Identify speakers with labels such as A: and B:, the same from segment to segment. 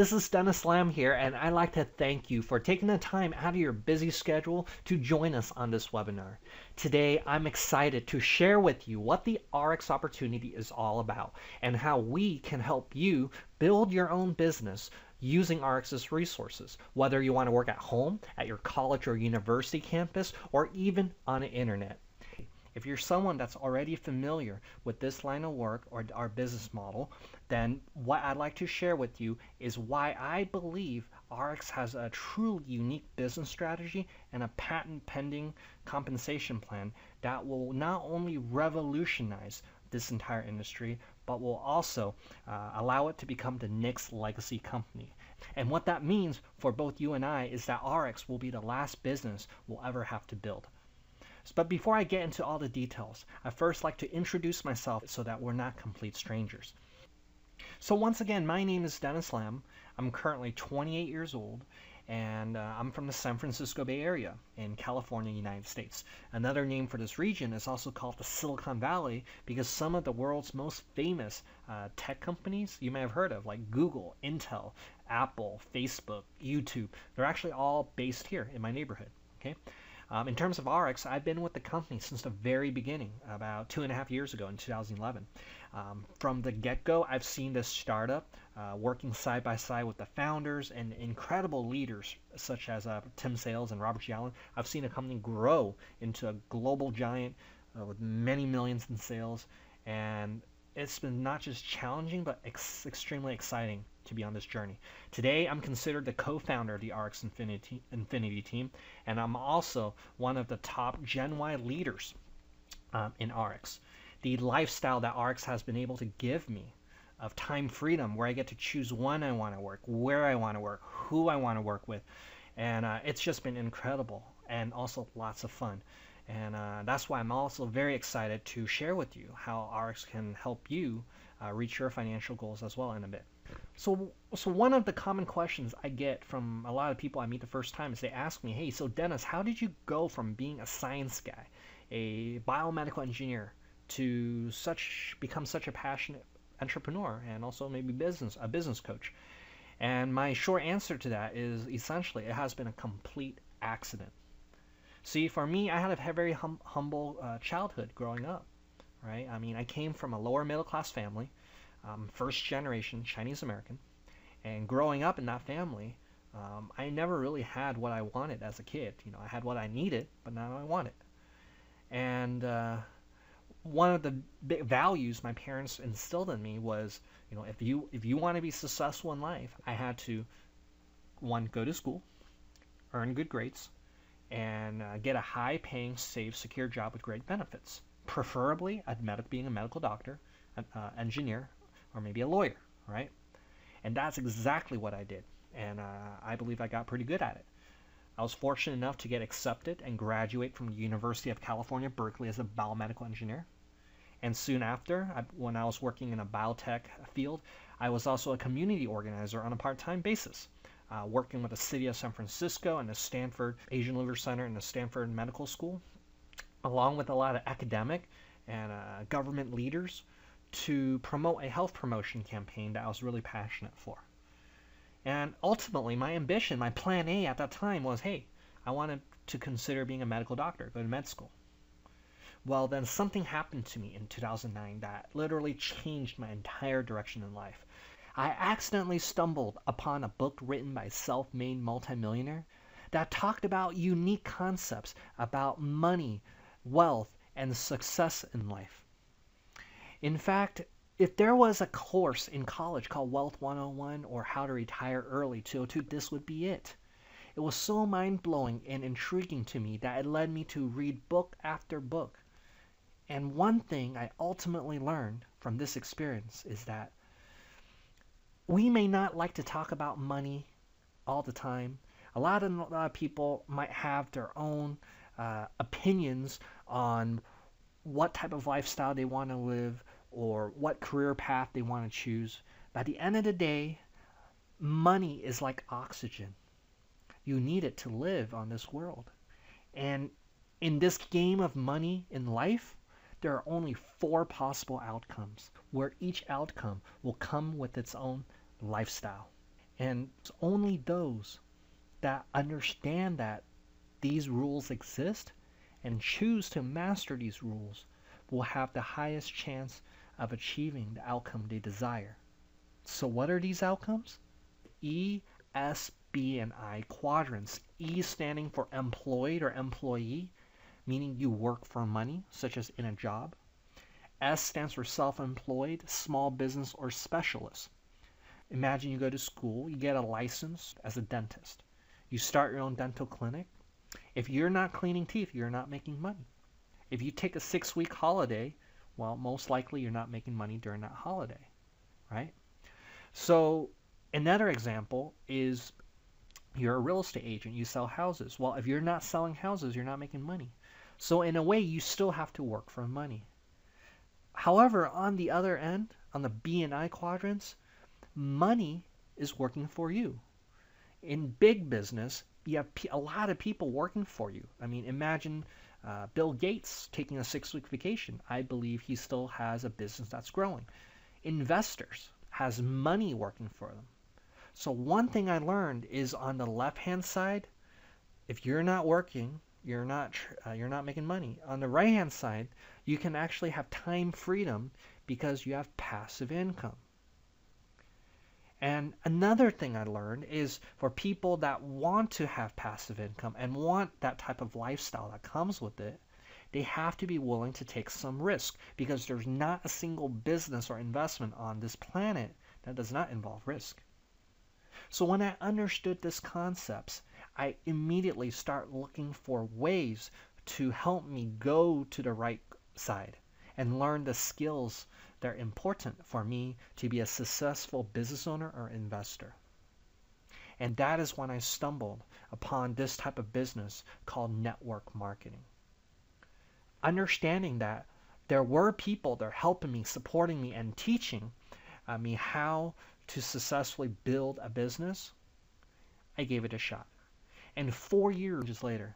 A: This is Dennis Lamb here, and I'd like to thank you for taking the time out of your busy schedule to join us on this webinar. Today, I'm excited to share with you what the ARIIX opportunity is all about and how we can help you build your own business using ARIIX's resources, whether you want to work at home, at your college or university campus, or even on the internet. If you're someone that's already familiar with this line of work or our business model, then what I'd like to share with you is why I believe ARIIX has a truly unique business strategy and a patent pending compensation plan that will not only revolutionize this entire industry, but will also allow it to become the next legacy company. And what that means for both you and I is that ARIIX will be the last business we'll ever have to build. But before I get into all the details, I'd first like to introduce myself so that we're not complete strangers. So once again, my name is Dennis Lamb. I'm currently 28 years old, and I'm from the San Francisco Bay Area in California, United States. Another name for this region is also called the Silicon Valley because some of the world's most famous tech companies you may have heard of, like Google, Intel, Apple, Facebook, YouTube, they're actually all based here in my neighborhood. Okay. In terms of ARIIX, I've been with the company since the very beginning, about 2.5 years ago in 2011. From the get-go, I've seen this startup working side by side with the founders and incredible leaders such as Tim Sales and Robert G. Allen. I've seen a company grow into a global giant with many millions in sales, and it's been not just challenging, but extremely exciting to be on this journey. Today, I'm considered the co-founder of the ARIIX Infinity team, and I'm also one of the top Gen Y leaders in ARIIX. The lifestyle that ARIIX has been able to give me of time freedom, where I get to choose when I want to work, where I want to work, who I want to work with, and it's just been incredible and also lots of fun. And that's why I'm also very excited to share with you how ARIIX can help you reach your financial goals as well in a bit. So one of the common questions I get from a lot of people I meet the first time is they ask me, hey, so Dennis, how did you go from being a science guy, a biomedical engineer, to become such a passionate entrepreneur and also maybe a business coach? And my short answer to that is essentially it has been a complete accident. See, for me, I had a very humble childhood growing up, right? I mean, I came from a lower middle class family, first generation Chinese American, and growing up in that family, I never really had what I wanted as a kid. You know, I had what I needed, but not what I wanted. And one of the big values my parents instilled in me was, you know, if you want to be successful in life, I had to, one, go to school, earn good grades, and get a high-paying, safe, secure job with great benefits, preferably being a medical doctor, an engineer, or maybe a lawyer, right? And that's exactly what I did, and I believe I got pretty good at it. I was fortunate enough to get accepted and graduate from the University of California, Berkeley as a biomedical engineer. And soon after, when I was working in a biotech field, I was also a community organizer on a part-time basis. Working with the city of San Francisco and the Stanford Asian Liver Center and the Stanford Medical School, along with a lot of academic and government leaders to promote a health promotion campaign that I was really passionate for. And ultimately, my ambition, my plan A at that time was, hey, I wanted to consider being a medical doctor, go to med school. Well, then something happened to me in 2009 that literally changed my entire direction in life. I accidentally stumbled upon a book written by a self-made multimillionaire that talked about unique concepts about money, wealth, and success in life. In fact, if there was a course in college called Wealth 101 or How to Retire Early 202, this would be it. It was so mind-blowing and intriguing to me that it led me to read book after book. And one thing I ultimately learned from this experience is that we may not like to talk about money all the time. A lot of people might have their own opinions on what type of lifestyle they want to live or what career path they want to choose. But at the end of the day, money is like oxygen. You need it to live on this world. And in this game of money in life, there are only 4 possible outcomes, where each outcome will come with its own lifestyle. And it's only those that understand that these rules exist and choose to master these rules will have the highest chance of achieving the outcome they desire. So what are these outcomes? E, S, B, and I quadrants. E standing for employed or employee, meaning you work for money, such as in a job. S stands for self-employed, small business, or specialist. Imagine you go to school, you get a license as a dentist. You start your own dental clinic. If you're not cleaning teeth, you're not making money. If you take a 6-week holiday, well, most likely you're not making money during that holiday, right? So another example is you're a real estate agent, you sell houses. Well, if you're not selling houses, you're not making money. So in a way, you still have to work for money. However, on the other end, on the B and I quadrants, money is working for you. In big business, you have a lot of people working for you. I mean, imagine Bill Gates taking a 6-week vacation. I believe he still has a business that's growing. Investors has money working for them. So one thing I learned is on the left-hand side, if you're not working, you're not making money. On the right-hand side, you can actually have time freedom because you have passive income. And another thing I learned is for people that want to have passive income and want that type of lifestyle that comes with it, they have to be willing to take some risk because there's not a single business or investment on this planet that does not involve risk. So when I understood these concepts, I immediately start looking for ways to help me go to the right side and learn the skills that are important for me to be a successful business owner or investor. And that is when I stumbled upon this type of business called network marketing. Understanding that there were people that are helping me, supporting me, and teaching me how to successfully build a business, I gave it a shot. And 4 years later,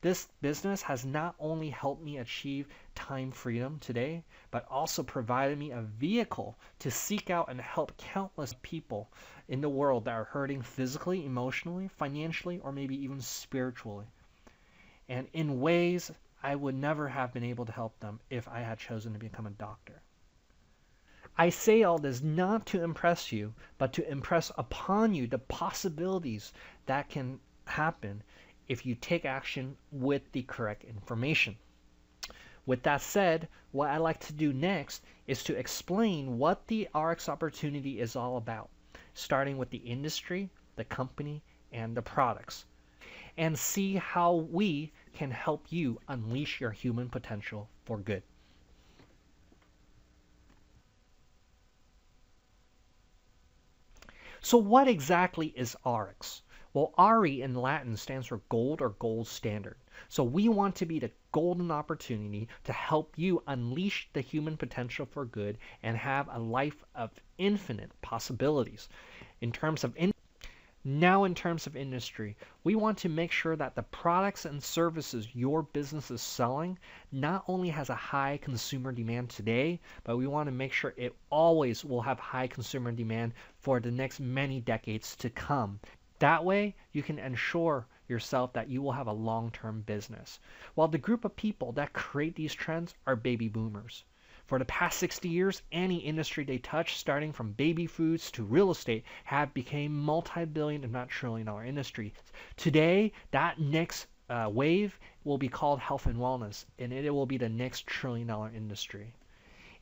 A: this business has not only helped me achieve time freedom today, but also provided me a vehicle to seek out and help countless people in the world that are hurting physically, emotionally, financially, or maybe even spiritually. And in ways I would never have been able to help them if I had chosen to become a doctor. I say all this not to impress you, but to impress upon you the possibilities that can happen if you take action with the correct information. With that said, what I like to do next is to explain what the ARIIX opportunity is all about, starting with the industry, the company, and the products, and see how we can help you unleash your human potential for good. So what exactly is ARIIX? Well, ARI in Latin stands for gold or gold standard. So we want to be the golden opportunity to help you unleash the human potential for good and have a life of infinite possibilities. Now in terms of industry, we want to make sure that the products and services your business is selling not only has a high consumer demand today, but we want to make sure it always will have high consumer demand for the next many decades to come. That way, you can ensure yourself that you will have a long-term business. While the group of people that create these trends are baby boomers. For the past 60 years, any industry they touch, starting from baby foods to real estate, have become multi-billion, if not trillion-dollar industries. Today, that next wave will be called health and wellness, and it will be the next trillion-dollar industry.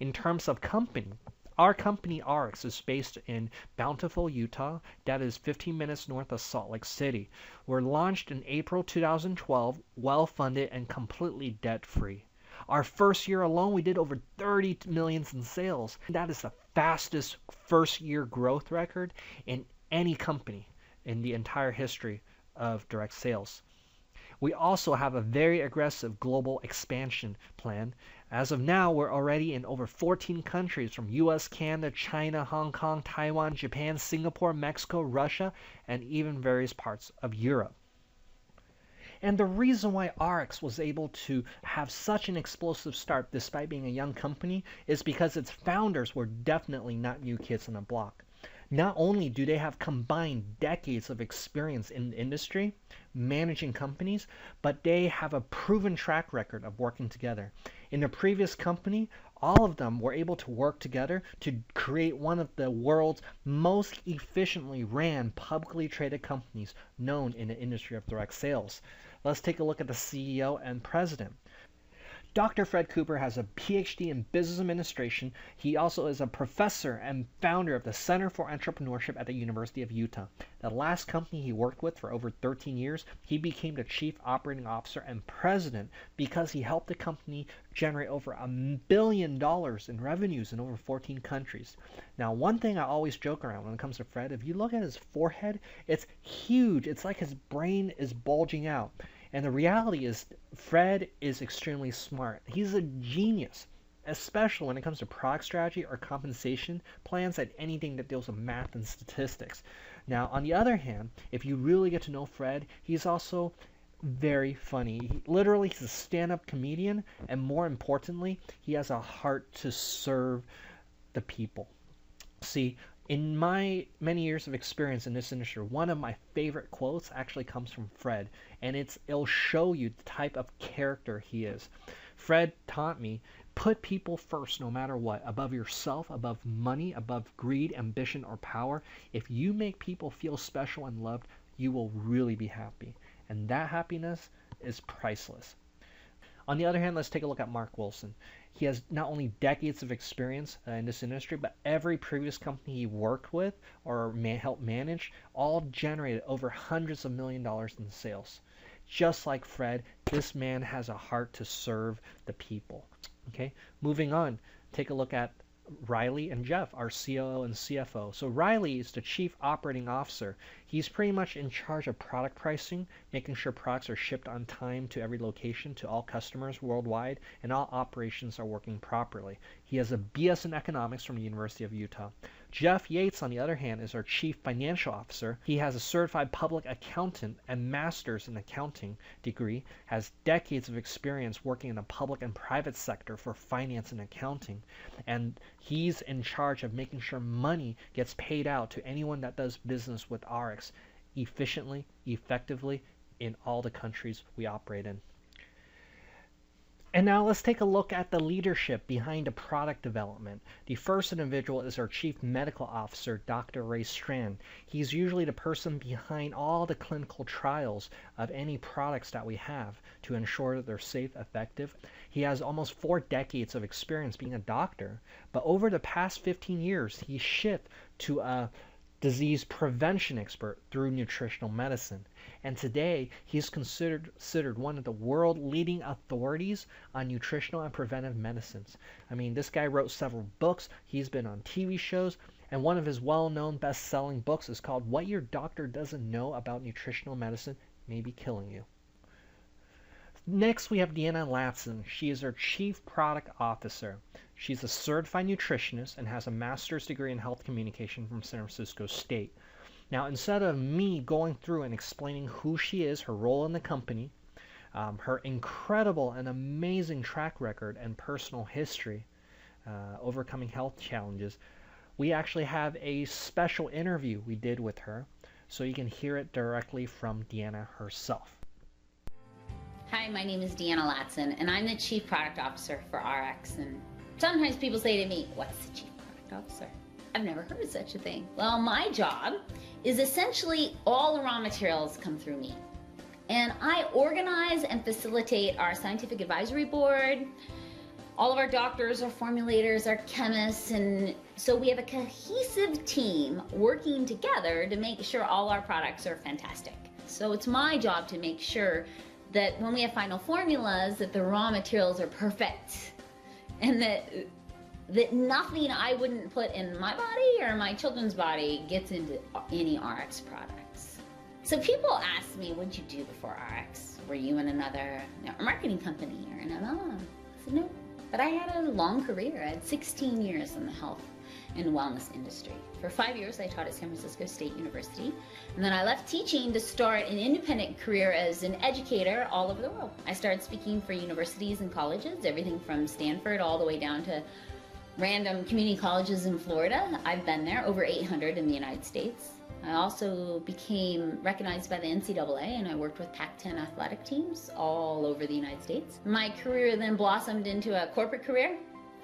A: In terms of company, our company ARIIX is based in Bountiful, Utah. That is 15 minutes north of Salt Lake City. We're launched in April 2012, well-funded and completely debt-free. Our first year alone, we did over 30 million in sales. That is the fastest first-year growth record in any company in the entire history of direct sales. We also have a very aggressive global expansion plan. As of now, we're already in over 14 countries from US, Canada, China, Hong Kong, Taiwan, Japan, Singapore, Mexico, Russia, and even various parts of Europe. And the reason why ARIIX was able to have such an explosive start despite being a young company is because its founders were definitely not new kids on the block. Not only do they have combined decades of experience in the industry, managing companies, but they have a proven track record of working together. In their previous company, all of them were able to work together to create one of the world's most efficiently ran publicly traded companies known in the industry of direct sales. Let's take a look at the CEO and president. Dr. Fred Cooper has a PhD in business administration. He also is a professor and founder of the Center for Entrepreneurship at the University of Utah. The last company he worked with for over 13 years, he became the chief operating officer and president because he helped the company generate over $1 billion in revenues in over 14 countries. Now, one thing I always joke around when it comes to Fred, if you look at his forehead, it's huge. It's like his brain is bulging out. And the reality is, Fred is extremely smart. He's a genius, especially when it comes to product strategy or compensation plans and anything that deals with math and statistics. Now, on the other hand, if you really get to know Fred, he's also very funny. Literally, he's a stand-up comedian, and more importantly, he has a heart to serve the people. See, in my many years of experience in this industry, one of my favorite quotes actually comes from Fred, and it'll show you the type of character he is. Fred taught me, put people first no matter what, above yourself, above money, above greed, ambition, or power. If you make people feel special and loved, you will really be happy. And that happiness is priceless. On the other hand, let's take a look at Mark Wilson. He has not only decades of experience in this industry, but every previous company he worked with or helped manage all generated over hundreds of million dollars in sales. Just like Fred, this man has a heart to serve the people. Okay, moving on, take a look at Riley and Jeff, our COO and CFO. So Riley is the Chief Operating Officer. He's pretty much in charge of product pricing, making sure products are shipped on time to every location, to all customers worldwide, and all operations are working properly. He has a BS in economics from the University of Utah. Jeff Yates, on the other hand, is our Chief Financial Officer. He has a certified public accountant and master's in accounting degree, has decades of experience working in the public and private sector for finance and accounting, and he's in charge of making sure money gets paid out to anyone that does business with ARIIX efficiently, effectively in all the countries we operate in. And now let's take a look at the leadership behind the product development. The first individual is our Chief Medical Officer, Dr. Ray Strand. He's usually the person behind all the clinical trials of any products that we have to ensure that they're safe, effective. He has almost 4 decades of experience being a doctor, but over the past 15 years, he shifted to a disease prevention expert through nutritional medicine. And today, he's considered one of the world leading authorities on nutritional and preventive medicines. I mean, this guy wrote several books. He's been on TV shows. And one of his well-known best-selling books is called What Your Doctor Doesn't Know About Nutritional Medicine May Be Killing You. Next, we have Deanna Latson. She is our Chief Product Officer. She's a certified nutritionist and has a master's degree in health communication from San Francisco State. Now, instead of me going through and explaining who she is, her role in the company, her incredible and amazing track record and personal history overcoming health challenges, we actually have a special interview we did with her, so you can hear it directly from Deanna herself.
B: Hi, my name is Deanna Latson, and I'm the Chief Product Officer for ARIIX. And sometimes people say to me, what's the Chief Product Officer? I've never heard of such a thing. Well, my job is essentially all the raw materials come through me. And I organize and facilitate our scientific advisory board. All of our doctors, our formulators, our chemists, and so we have a cohesive team working together to make sure all our products are fantastic. So it's my job to make sure that when we have final formulas, that the raw materials are perfect, and that nothing I wouldn't put in my body or my children's body gets into any ARIIX products. So people ask me, what'd you do before ARIIX? Were you in another marketing company or in another? I said, no, but I had a long career. I had 16 years in the health and wellness industry. For 5 years, I taught at San Francisco State University, and then I left teaching to start an independent career as an educator all over the world. I started speaking for universities and colleges, everything from Stanford all the way down to random community colleges in Florida. I've been there, over 800 in the United States. I also became recognized by the NCAA, and I worked with Pac-10 athletic teams all over the United States. My career then blossomed into a corporate career.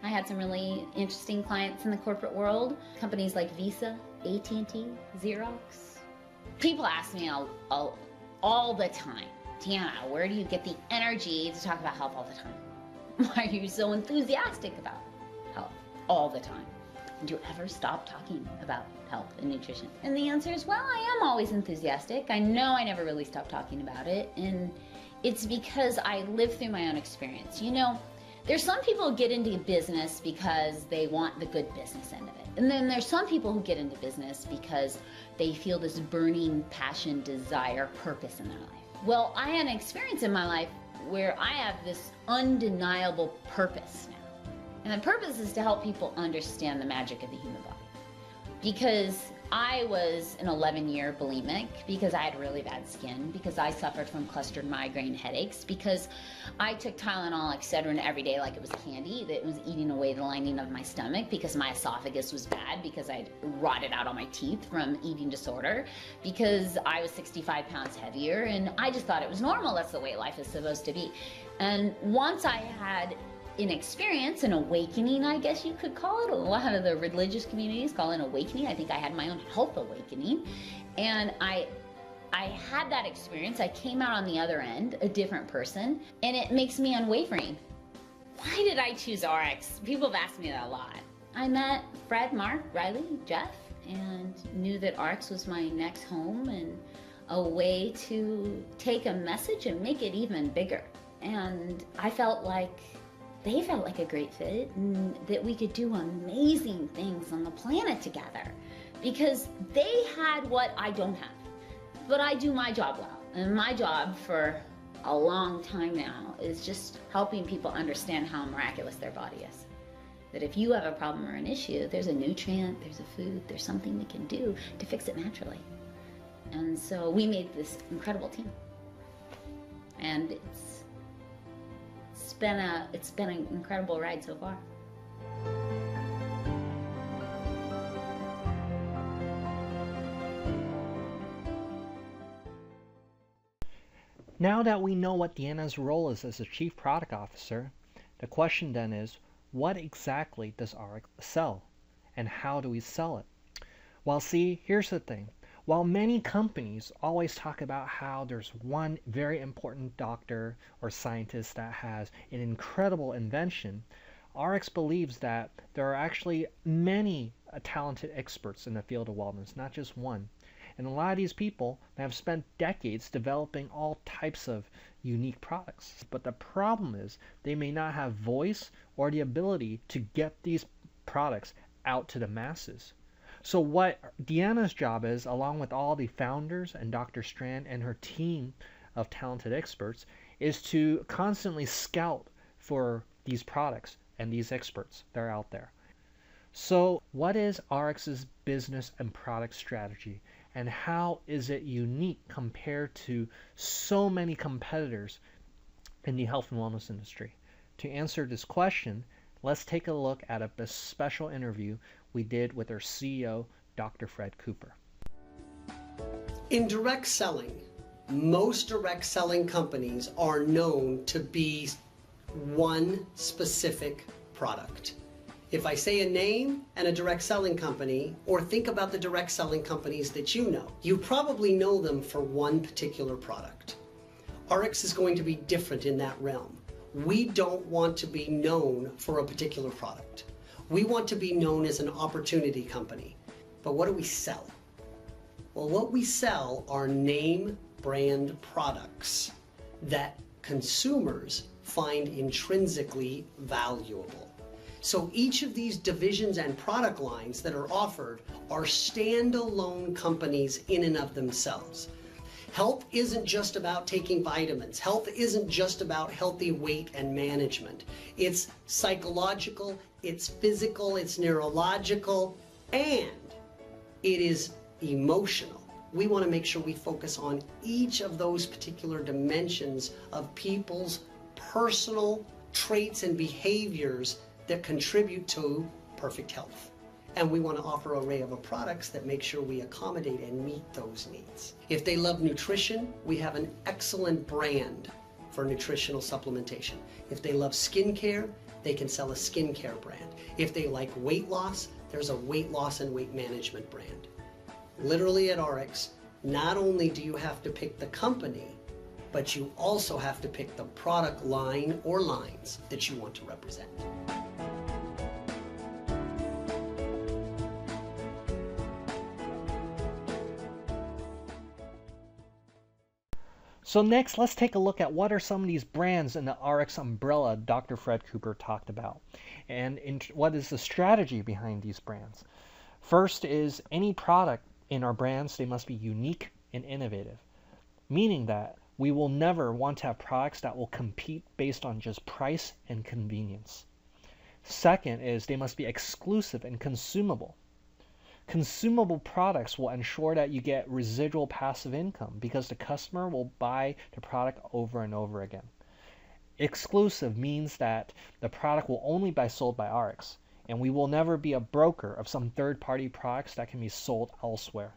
B: I had some really interesting clients in the corporate world, companies like Visa, AT&T, Xerox. People ask me all the time, Deanna, where do you get the energy to talk about health all the time? Why are you so enthusiastic about health all the time? Do you ever stop talking about health and nutrition? And the answer is, well, I am always enthusiastic. I know I never really stop talking about it. And it's because I live through my own experience. You know, there's some people who get into business because they want the good business end of it. And then there's some people who get into business because they feel this burning passion, desire, purpose in their life. Well, I had an experience in my life where I have this undeniable purpose now. And the purpose is to help people understand the magic of the human body. Because I was an 11-year bulimic, because I had really bad skin, because I suffered from clustered migraine headaches, because I took Tylenol, Excedrin every day like it was candy, that was eating away the lining of my stomach, because my esophagus was bad, because I'd rotted out all my teeth from eating disorder, because I was 65 pounds heavier, and I just thought it was normal. That's the way life is supposed to be. And once I had an experience, an awakening, I guess you could call it. A lot of the religious communities call it an awakening. I think I had my own health awakening. And I had that experience. I came out on the other end, a different person, and it makes me unwavering. Why did I choose ARIIX? People have asked me that a lot. I met Fred, Mark, Riley, Jeff, and knew that ARIIX was my next home and a way to take a message and make it even bigger. And I felt like they felt like a great fit, and that we could do amazing things on the planet together, because they had what I don't have. But I do my job well, and my job for a long time now is just helping people understand how miraculous their body is. That if you have a problem or an issue, there's a nutrient, there's a food, there's something we can do to fix it naturally. And so we made this incredible team. And it's been an incredible ride so far.
A: Now that we know what Deanna's role is as a Chief Product Officer, the question then is, what exactly does ARIIX sell? And how do we sell it? Well, see, here's the thing. While many companies always talk about how there's one very important doctor or scientist that has an incredible invention, ARIIX believes that there are actually many talented experts in the field of wellness, not just one. And a lot of these people have spent decades developing all types of unique products. But the problem is they may not have voice or the ability to get these products out to the masses. So what Deanna's job is, along with all the founders and Dr. Strand and her team of talented experts, is to constantly scout for these products and these experts that are out there. So what is ARIIX's business and product strategy, and how is it unique compared to so many competitors in the health and wellness industry? To answer this question, let's take a look at a special interview we did with our CEO, Dr. Fred Cooper.
C: In direct selling, most direct selling companies are known to be one specific product. If I say a name and a direct selling company, or think about the direct selling companies that you know, you probably know them for one particular product. ARIIX is going to be different in that realm. We don't want to be known for a particular product. We want to be known as an opportunity company. But what do we sell? Well, what we sell are name brand products that consumers find intrinsically valuable. So each of these divisions and product lines that are offered are standalone companies in and of themselves. Health isn't just about taking vitamins. Health isn't just about healthy weight and management. It's psychological, it's physical, it's neurological, and it is emotional. We want to make sure we focus on each of those particular dimensions of people's personal traits and behaviors that contribute to perfect health. And we want to offer an array of products that make sure we accommodate and meet those needs. If they love nutrition, we have an excellent brand for nutritional supplementation. If they love skincare, they can sell a skincare brand. If they like weight loss, there's a weight loss and weight management brand. Literally at ARIIX, not only do you have to pick the company, but you also have to pick the product line or lines that you want to represent.
A: So next, let's take a look at what are some of these brands in the ARIIX umbrella Dr. Fred Cooper talked about, and what is the strategy behind these brands. First is any product in our brands, they must be unique and innovative, meaning that we will never want to have products that will compete based on just price and convenience. Second is they must be exclusive and consumable. Consumable products will ensure that you get residual passive income because the customer will buy the product over and over again. Exclusive means that the product will only be sold by ARIIX, and we will never be a broker of some third-party products that can be sold elsewhere.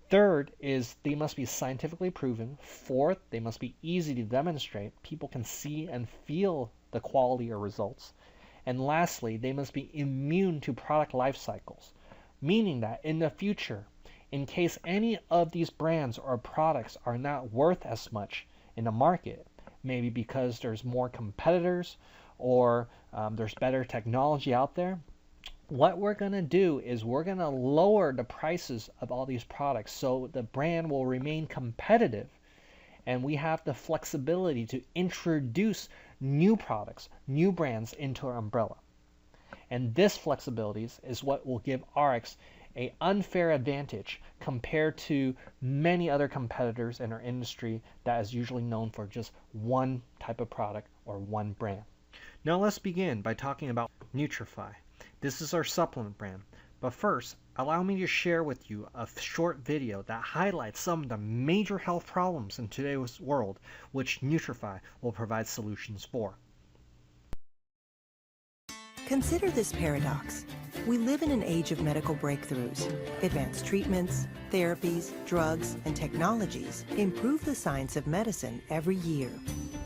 A: Third is they must be scientifically proven. Fourth, they must be easy to demonstrate. People can see and feel the quality or results. And lastly, they must be immune to product life cycles, meaning that in the future, in case any of these brands or products are not worth as much in the market, maybe because there's more competitors or there's better technology out there, what we're going to do is we're going to lower the prices of all these products so the brand will remain competitive, and we have the flexibility to introduce new products, new brands into our umbrella. And this flexibility is what will give ARIIX an unfair advantage compared to many other competitors in our industry that is usually known for just one type of product or one brand. Now let's begin by talking about Nutrify. This is our supplement brand. But first, allow me to share with you a short video that highlights some of the major health problems in today's world, which Nutrify will provide solutions for.
D: Consider this paradox. We live in an age of medical breakthroughs. Advanced treatments, therapies, drugs, and technologies improve the science of medicine every year.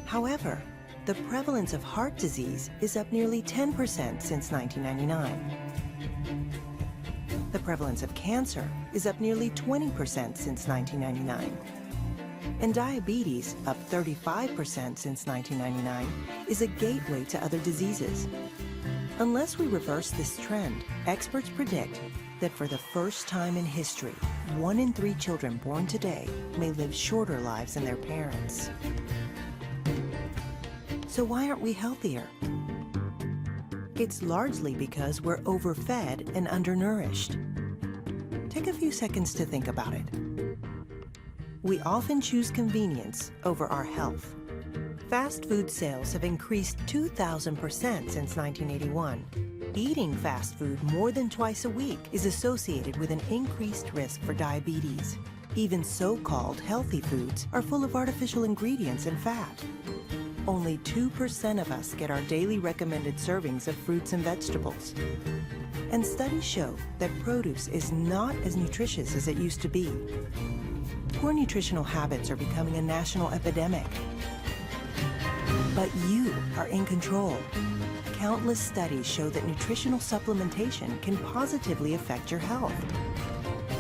D: However, the prevalence of heart disease is up nearly 10% since 1999. The prevalence of cancer is up nearly 20% since 1999. And diabetes, up 35% since 1999, is a gateway to other diseases. Unless we reverse this trend, experts predict that for the first time in history, 1 in 3 children born today may live shorter lives than their parents. So why aren't we healthier? It's largely because we're overfed and undernourished. Take a few seconds to think about it. We often choose convenience over our health. Fast food sales have increased 2,000% since 1981. Eating fast food more than twice a week is associated with an increased risk for diabetes. Even so-called healthy foods are full of artificial ingredients and fat. Only 2% of us get our daily recommended servings of fruits and vegetables. And studies show that produce is not as nutritious as it used to be. Poor nutritional habits are becoming a national epidemic. But you are in control. Countless studies show that nutritional supplementation can positively affect your health.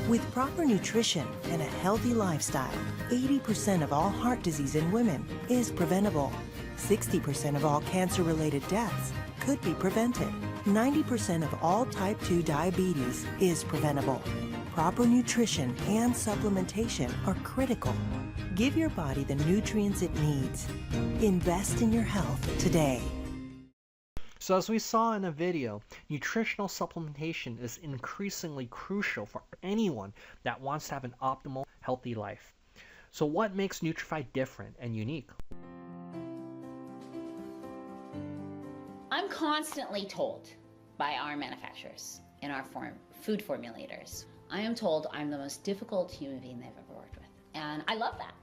D: With proper nutrition and a healthy lifestyle, 80% of all heart disease in women is preventable. 60% of all cancer-related deaths could be prevented. 90% of all type 2 diabetes is preventable. Proper nutrition and supplementation are critical. Give your body the nutrients it needs. Invest in your health today.
A: So as we saw in the video, nutritional supplementation is increasingly crucial for anyone that wants to have an optimal, healthy life. So what makes Nutrify different and unique?
B: I'm constantly told by our manufacturers and our food formulators, I am told I'm the most difficult human being they've ever worked with. And I love that.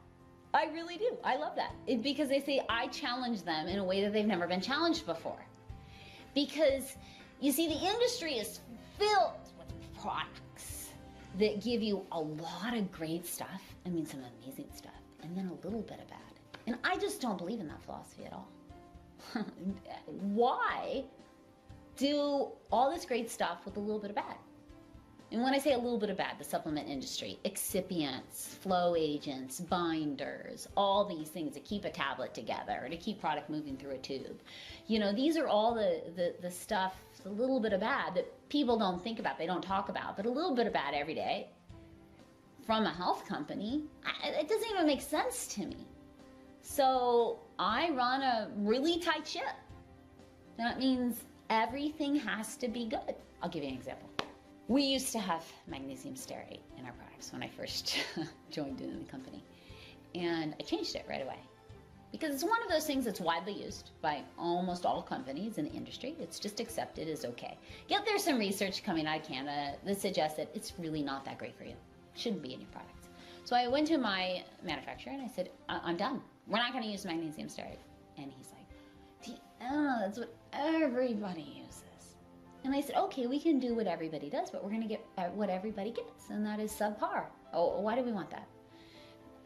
B: I really do. I love that. Because they say I challenge them in a way that they've never been challenged before. Because, You see, the industry is filled with products that give you a lot of great stuff, I mean some amazing stuff, and then a little bit of bad. And I just don't believe in that philosophy at all. Why do all this great stuff with a little bit of bad? And when I say a little bit of bad, the supplement industry, excipients, flow agents, binders, all these things that keep a tablet together, to keep product moving through a tube. You know, these are all the stuff, a little bit of bad that people don't think about, they don't talk about, but a little bit of bad every day from a health company, it doesn't even make sense to me. So I run a really tight ship. That means everything has to be good. I'll give you an example. We used to have magnesium stearate in our products when I first joined in the company. And I changed it right away. Because it's one of those things that's widely used by almost all companies in the industry. It's just accepted as okay. Yet there's some research coming out of Canada that suggests that it's really not that great for you. It shouldn't be in your products. So I went to my manufacturer and I said, I'm done. We're not going to use magnesium stearate. And he's like, that's what everybody uses. And I said, okay, we can do what everybody does, but we're going to get what everybody gets, and that is subpar. Oh, why do we want that?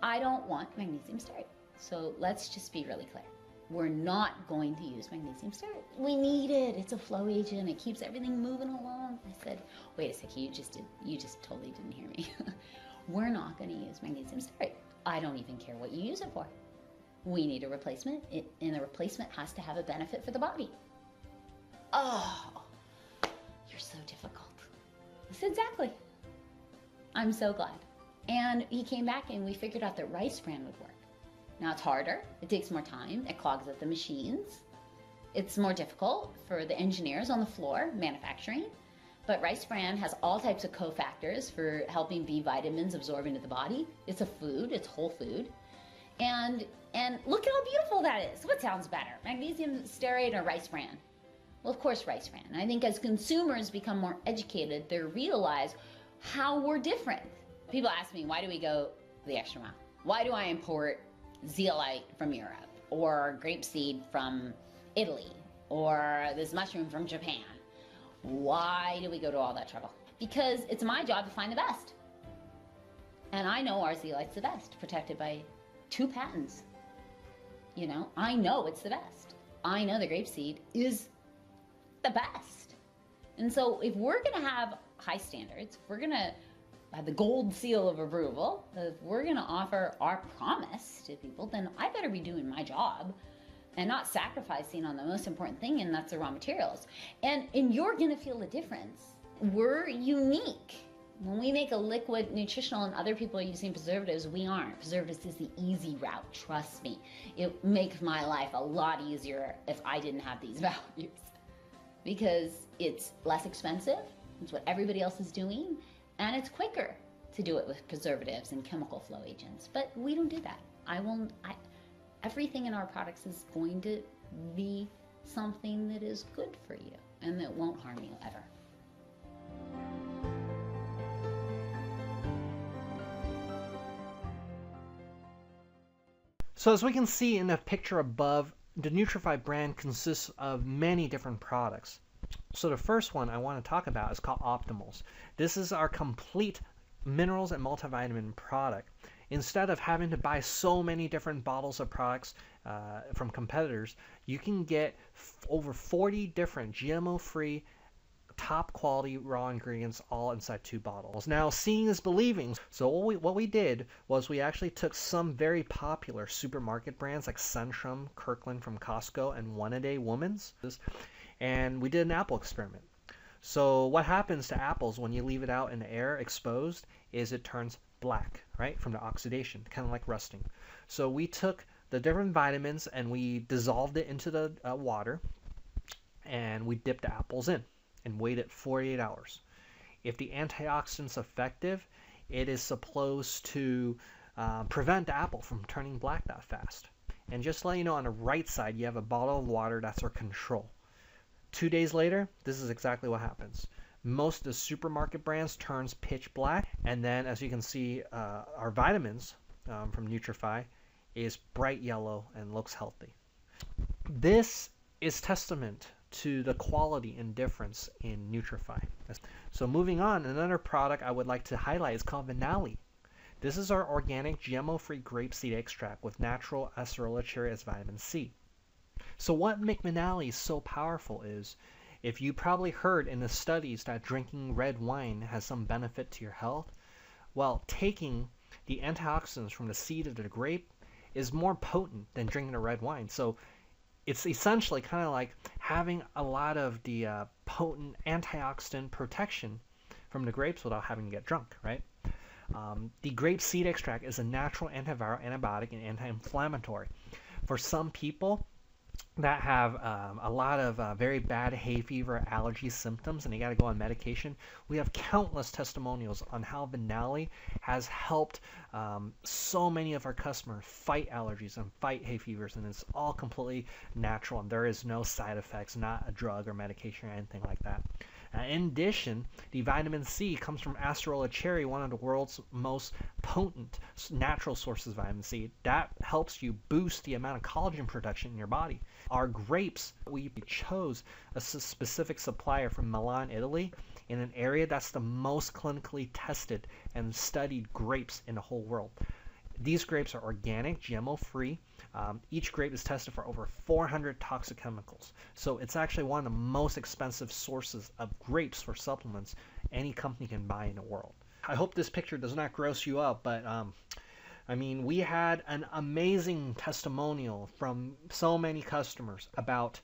B: I don't want magnesium stearate. So let's just be really clear. We're not going to use magnesium stearate. We need it. It's a flow agent. It keeps everything moving along. I said, wait a second, you just totally didn't hear me. We're not going to use magnesium stearate. I don't even care what you use it for. We need a replacement, and the replacement has to have a benefit for the body. Oh, you're so difficult. I said, exactly. I'm so glad. And he came back and we figured out that rice bran would work. Now it's harder, it takes more time, it clogs up the machines. It's more difficult for the engineers on the floor manufacturing. But rice bran has all types of cofactors for helping B vitamins absorb into the body. It's a food, it's whole food. And look at how beautiful that is. What sounds better, magnesium stearate or rice bran? Well, of course, rice bran. I think as consumers become more educated, they realize how we're different. People ask me, why do we go the extra mile? Why do I import zeolite from Europe, or grapeseed from Italy, or this mushroom from Japan? Why do we go to all that trouble? Because it's my job to find the best. And I know our zeolite's the best, protected by 2 patents. You know, I know it's the best. I know the grapeseed is the best. And so if we're gonna have high standards, if we're gonna have the gold seal of approval, if we're gonna offer our promise to people, then I better be doing my job and not sacrificing on the most important thing, and that's the raw materials. And you're gonna feel the difference. We're unique. When we make a liquid nutritional and other people are using preservatives, we aren't. Preservatives is the easy route, trust me. It makes my life a lot easier if I didn't have these values. Because it's less expensive, it's what everybody else is doing, and it's quicker to do it with preservatives and chemical flow agents. But we don't do that. Everything in our products is going to be something that is good for you and that won't harm you ever.
A: So as we can see in the picture above, the Nutrify brand consists of many different products. So the first one I want to talk about is called Optimals. This is our complete minerals and multivitamin product. Instead of having to buy so many different bottles of products from competitors, you can get over 40 different GMO-free, top quality raw ingredients all inside 2 bottles. Now, seeing is believing. So what we did was we actually took some very popular supermarket brands like Centrum, Kirkland from Costco, and One A Day Woman's, and we did an apple experiment. So what happens to apples when you leave it out in the air exposed is it turns black, right, from the oxidation, kind of like rusting. So we took the different vitamins and we dissolved it into the water, and we dipped the apples in and waited 48 hours. If the antioxidant's effective, it is supposed to prevent the apple from turning black that fast. And just to let you know, on the right side, you have a bottle of water. That's our control. 2 days later, this is exactly what happens. Most of the supermarket brands turns pitch black, and then as you can see, our vitamins from Nutrify is bright yellow and looks healthy. This is testament to the quality and difference in Nutrify. So moving on, another product I would like to highlight is called Vinali. This is our organic GMO-free grapeseed extract with natural acerola cherry as vitamin C. So what makes Vinali so powerful is, if you probably heard in the studies that drinking red wine has some benefit to your health, well, taking the antioxidants from the seed of the grape is more potent than drinking a red wine. So it's essentially kind of like having a lot of the potent antioxidant protection from the grapes without having to get drunk, right? The grape seed extract is a natural antiviral, antibiotic, and anti-inflammatory. For some people that have a lot of very bad hay fever allergy symptoms and they got to go on medication, we have countless testimonials on how Vinali has helped so many of our customers fight allergies and fight hay fevers, and it's all completely natural and there is no side effects, not a drug or medication or anything like that. In addition, the vitamin C comes from acerola cherry, one of the world's most potent natural sources of vitamin C. That helps you boost the amount of collagen production in your body. Our grapes, we chose a specific supplier from Milan, Italy, in an area that's the most clinically tested and studied grapes in the whole world. These grapes are organic, GMO-free. Each grape is tested for over 400 toxic chemicals. So it's actually one of the most expensive sources of grapes for supplements any company can buy in the world. I hope this picture does not gross you up, but I mean, we had an amazing testimonial from so many customers about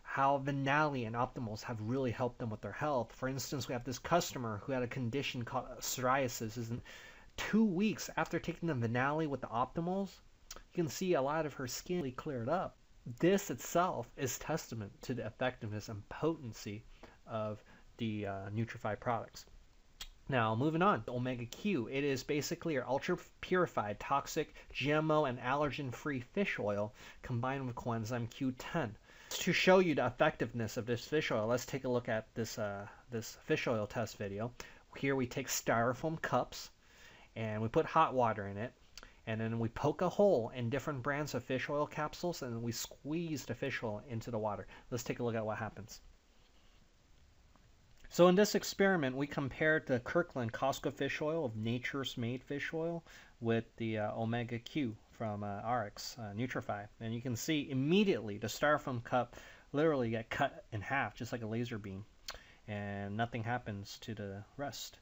A: how Vinali and Optimals have really helped them with their health. For instance, we have this customer who had a condition called psoriasis. And 2 weeks after taking the Vinali with the Optimals, you can see a lot of her skin really cleared up. This itself is testament to the effectiveness and potency of the Nutrify products. Now, moving on, Omega Q. It is basically our ultra-purified, toxic, GMO, and allergen-free fish oil combined with coenzyme Q10. To show you the effectiveness of this fish oil, let's take a look at this fish oil test video. Here we take styrofoam cups, and we put hot water in it, and then we poke a hole in different brands of fish oil capsules, and then we squeeze the fish oil into the water. Let's take a look at what happens. So in this experiment, we compared the Kirkland Costco fish oil of Nature's Made fish oil with the Omega Q from ARIIX Nutrify. And you can see immediately the styrofoam cup literally get cut in half, just like a laser beam, and nothing happens to the rest.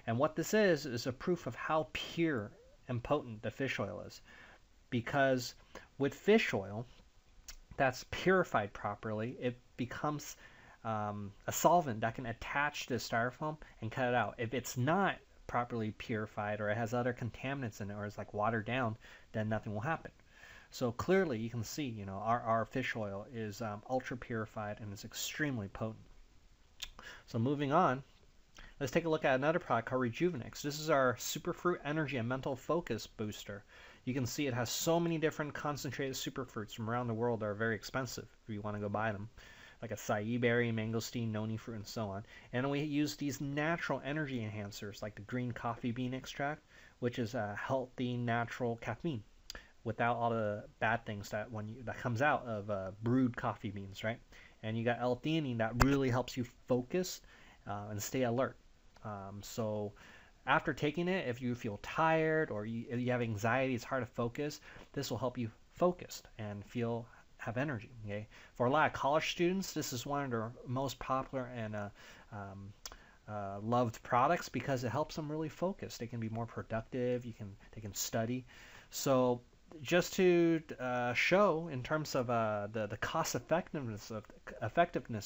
A: And what this is a proof of how pure and potent the fish oil is. Because with fish oil that's purified properly, it becomes a solvent that can attach to the styrofoam and cut it out. If it's not properly purified or it has other contaminants in it or it's like watered down, then nothing will happen. So clearly you can see, you know, our fish oil is ultra purified and is extremely potent. So moving on, let's take a look at another product called Rejuvenix. This is our superfruit energy and mental focus booster. You can see it has so many different concentrated superfruits from around the world that are very expensive if you want to go buy them, like acai berry, mangosteen, noni fruit, and so on. And we use these natural energy enhancers like the green coffee bean extract, which is a healthy, natural caffeine without all the bad things that comes out of brewed coffee beans, right? And you got L-theanine that really helps you focus and stay alert. So after taking it, if you feel tired or you have anxiety, it's hard to focus, this will help you focus and have energy. Okay, for a lot of college students, this is one of their most popular and loved products because it helps them really focus. They can be more productive. They can study. So just to show in terms of the cost effectiveness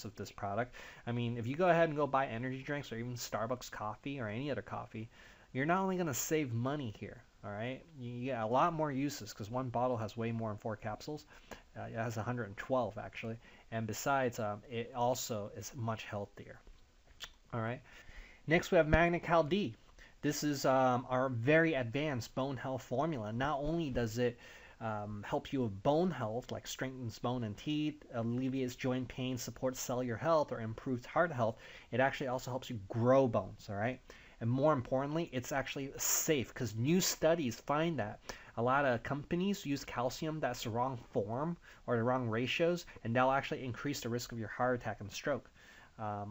A: of this product, I mean, if you go ahead and go buy energy drinks or even Starbucks coffee or any other coffee, you're not only going to save money here. All right, you get a lot more uses because one bottle has way more than 4 capsules. It has 112 actually, and besides, it also is much healthier. All right, next we have Magna-Cal D. This is our very advanced bone health formula. Not only does it help you with bone health, like strengthens bone and teeth, alleviates joint pain, supports cellular health, or improves heart health, it actually also helps you grow bones. All right. And more importantly, it's actually safe because new studies find that A lot of companies use calcium that's the wrong form or the wrong ratios, and that'll actually increase the risk of your heart attack and stroke,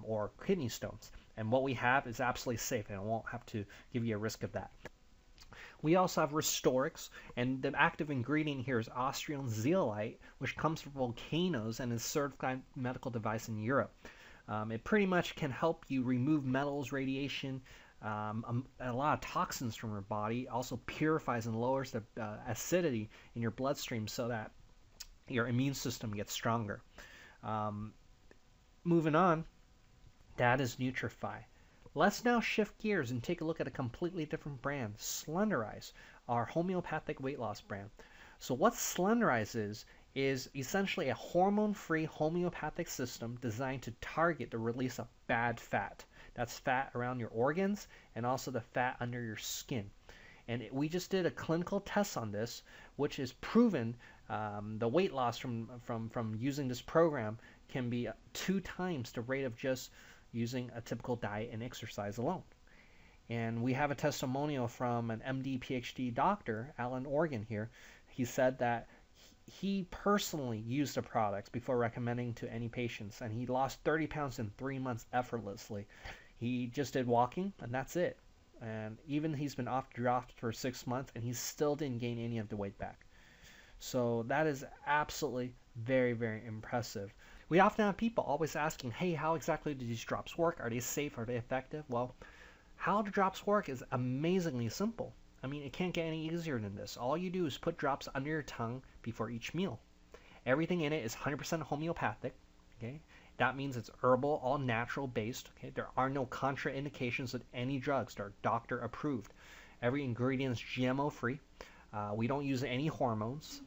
A: or kidney stones. And what we have is absolutely safe, and I won't have to give you a risk of that. We also have Restorix, and the active ingredient here is Austrian zeolite, which comes from volcanoes and is a certified medical device in Europe. It pretty much can help you remove metals, radiation, a lot of toxins from your body. Also purifies and lowers the acidity in your bloodstream so that your immune system gets stronger. Moving on, that is Nutrify. Let's now shift gears and take a look at a completely different brand, Slenderize, our homeopathic weight loss brand. So what Slenderize is essentially a hormone-free homeopathic system designed to target the release of bad fat. That's fat around your organs and also the fat under your skin. And we just did a clinical test on this, which is proven the weight loss from using this program can be 2 times the rate of just using a typical diet and exercise alone. And we have a testimonial from an MD PhD doctor, Alan Organ here. He said that he personally used the products before recommending to any patients, and he lost 30 pounds in 3 months effortlessly. He just did walking, and that's it. And even he's been off draft for 6 months, and he still didn't gain any of the weight back. So that is absolutely very, very impressive. We often have people always asking, hey, how exactly do these drops work? Are they safe? Are they effective? Well, how the drops work is amazingly simple. I mean, it can't get any easier than this. All you do is put drops under your tongue before each meal. Everything in it is 100% homeopathic. Okay, that means it's herbal, all natural based. Okay, there are no contraindications with any drugs. They're doctor approved. Every ingredient is GMO free. We don't use any hormones.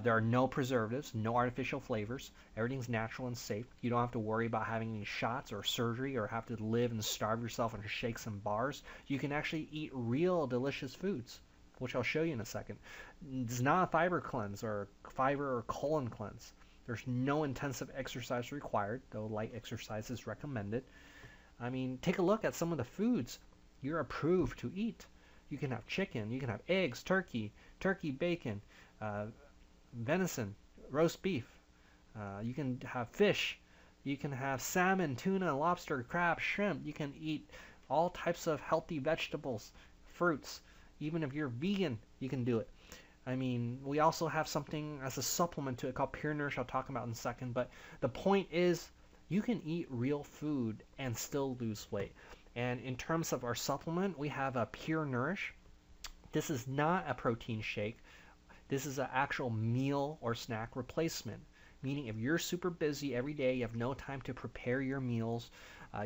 A: There are no preservatives, no artificial flavors. Everything's natural and safe. You don't have to worry about having any shots or surgery or have to live and starve yourself on shakes and bars. You can actually eat real delicious foods, which I'll show you in a second. It's not a fiber cleanse or fiber or colon cleanse. There's no intensive exercise required, though light exercise is recommended. I mean, take a look at some of the foods you're approved to eat. You can have chicken, you can have eggs, turkey, bacon, venison, roast beef. You can have fish. You can have salmon, tuna, lobster, crab, shrimp. You can eat all types of healthy vegetables, fruits. Even if you're vegan, you can do it. I mean, we also have something as a supplement to it called Pure Nourish. I'll talk about in a second. But the point is, you can eat real food and still lose weight. And in terms of our supplement, we have a Pure Nourish. This is not a protein shake. This is an actual meal or snack replacement, meaning if you're super busy every day, you have no time to prepare your meals,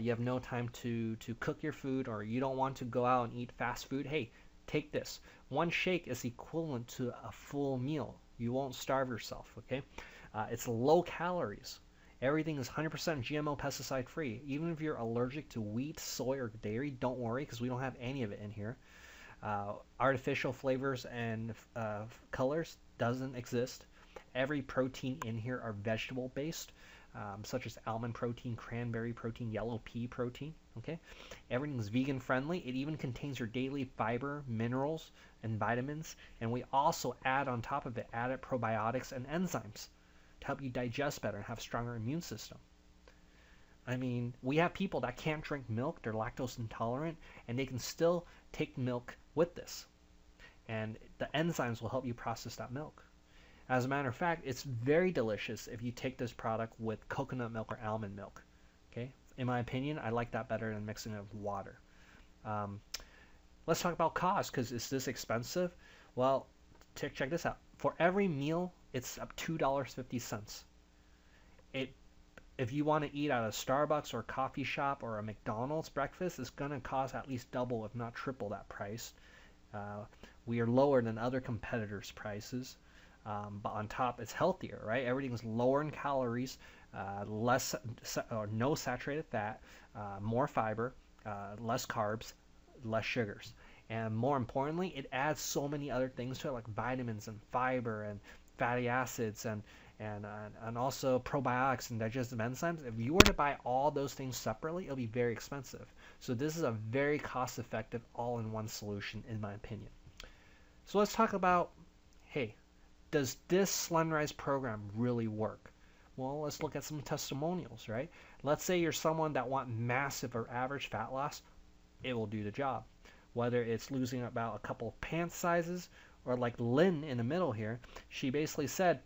A: you have no time to cook your food, or you don't want to go out and eat fast food, hey, take this. One shake is equivalent to a full meal. You won't starve yourself, okay? It's low calories. Everything is 100% GMO pesticide free. Even if you're allergic to wheat, soy, or dairy, don't worry because we don't have any of it in here. Artificial flavors and colors doesn't exist. Every protein in here are vegetable based, such as almond protein, cranberry protein, yellow pea protein. Okay, everything's vegan friendly. It even contains your daily fiber, minerals, and vitamins. And we also add on top of it added probiotics and enzymes to help you digest better and have a stronger immune system. I mean, we have people that can't drink milk, they're lactose intolerant, and they can still take milk with this. And the enzymes will help you process that milk. As a matter of fact, it's very delicious if you take this product with coconut milk or almond milk. Okay? In my opinion, I like that better than mixing it with water. Let's talk about cost, because is this expensive? Well, check this out. For every meal, it's up $2.50. If you want to eat at a Starbucks or a coffee shop or a McDonald's breakfast, it's going to cost at least double, if not triple that price. We are lower than other competitors' prices, but on top, it's healthier, right? Everything's lower in calories, less or no saturated fat, more fiber, less carbs, less sugars. And more importantly, it adds so many other things to it, like vitamins and fiber and fatty acids and also probiotics and digestive enzymes. If you were to buy all those things separately, it'll be very expensive. So this is a very cost-effective all-in-one solution, in my opinion. So let's talk about hey, does this Slenderized program really work? Well, let's look at some testimonials, right? Let's say you're someone that want massive or average fat loss, it will do the job. Whether it's losing about a couple of pant sizes, or like Lynn in the middle here, she basically said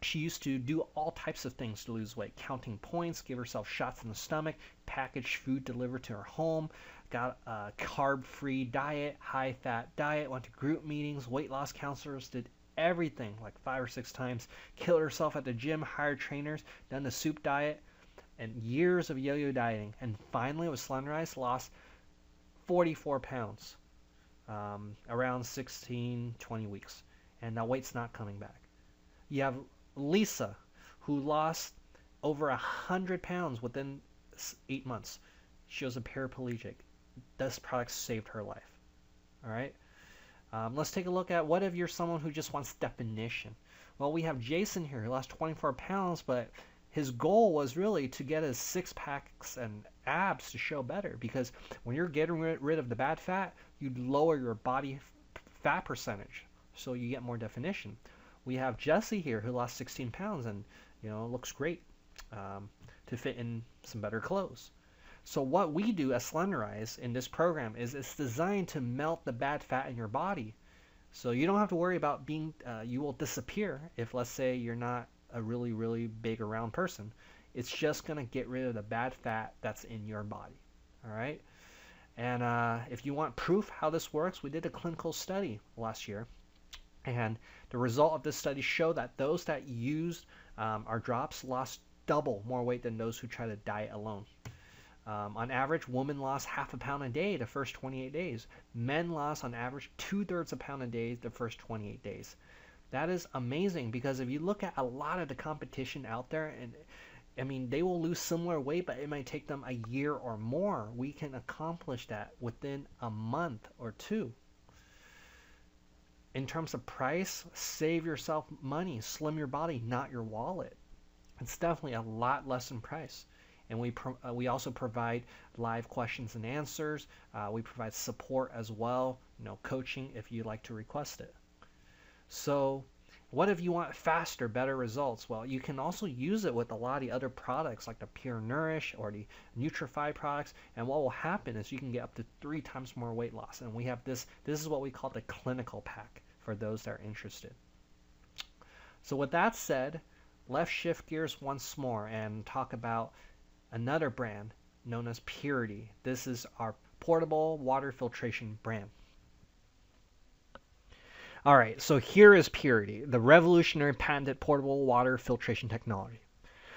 A: she used to do all types of things to lose weight, counting points, give herself shots in the stomach, packaged food delivered to her home, got a carb-free diet, high-fat diet, went to group meetings, weight loss counselors, did everything like 5 or 6 times, killed herself at the gym, hired trainers, done the soup diet, and years of yo-yo dieting. And finally, with Slenderized, lost 44 pounds, around 16, 20 weeks. And that weight's not coming back. You have Lisa, who lost over 100 pounds within 8 months. She was a paraplegic. This product saved her life. All right. Let's take a look at, what if you're someone who just wants definition? Well, we have Jason here who lost 24 pounds, but his goal was really to get his 6-packs and abs to show better, because when you're getting rid of the bad fat, you lower your body fat percentage, so you get more definition. We have Jesse here who lost 16 pounds and looks great to fit in some better clothes. So what we do as Slenderize in this program is it's designed to melt the bad fat in your body. So you don't have to worry about being, you will disappear if, let's say, you're not a really, really big or round person. It's just going to get rid of the bad fat that's in your body. All right. And if you want proof how this works, we did a clinical study last year. And the result of this study showed that those that used our drops lost double more weight than those who tried to diet alone. On average, women lost half a pound a day the first 28 days. Men lost on average 2/3 a pound a day the first 28 days. That is amazing, because if you look at a lot of the competition out there, and I mean, they will lose similar weight, but it might take them a year or more. We can accomplish that within a month or 2. In terms of price, save yourself money, slim your body, not your wallet. It's definitely a lot less in price. And we also provide live questions and answers. We provide support as well, coaching if you'd like to request it. So what if you want faster, better results? Well, you can also use it with a lot of the other products like the Pure Nourish or the Nutrify products. And what will happen is you can get up to 3 times more weight loss. And we have this is what we call the clinical pack for those that are interested. So with that said, let's shift gears once more and talk about another brand known as Purity. This is our portable water filtration brand. All right, so here is Purity, the revolutionary patented portable water filtration technology.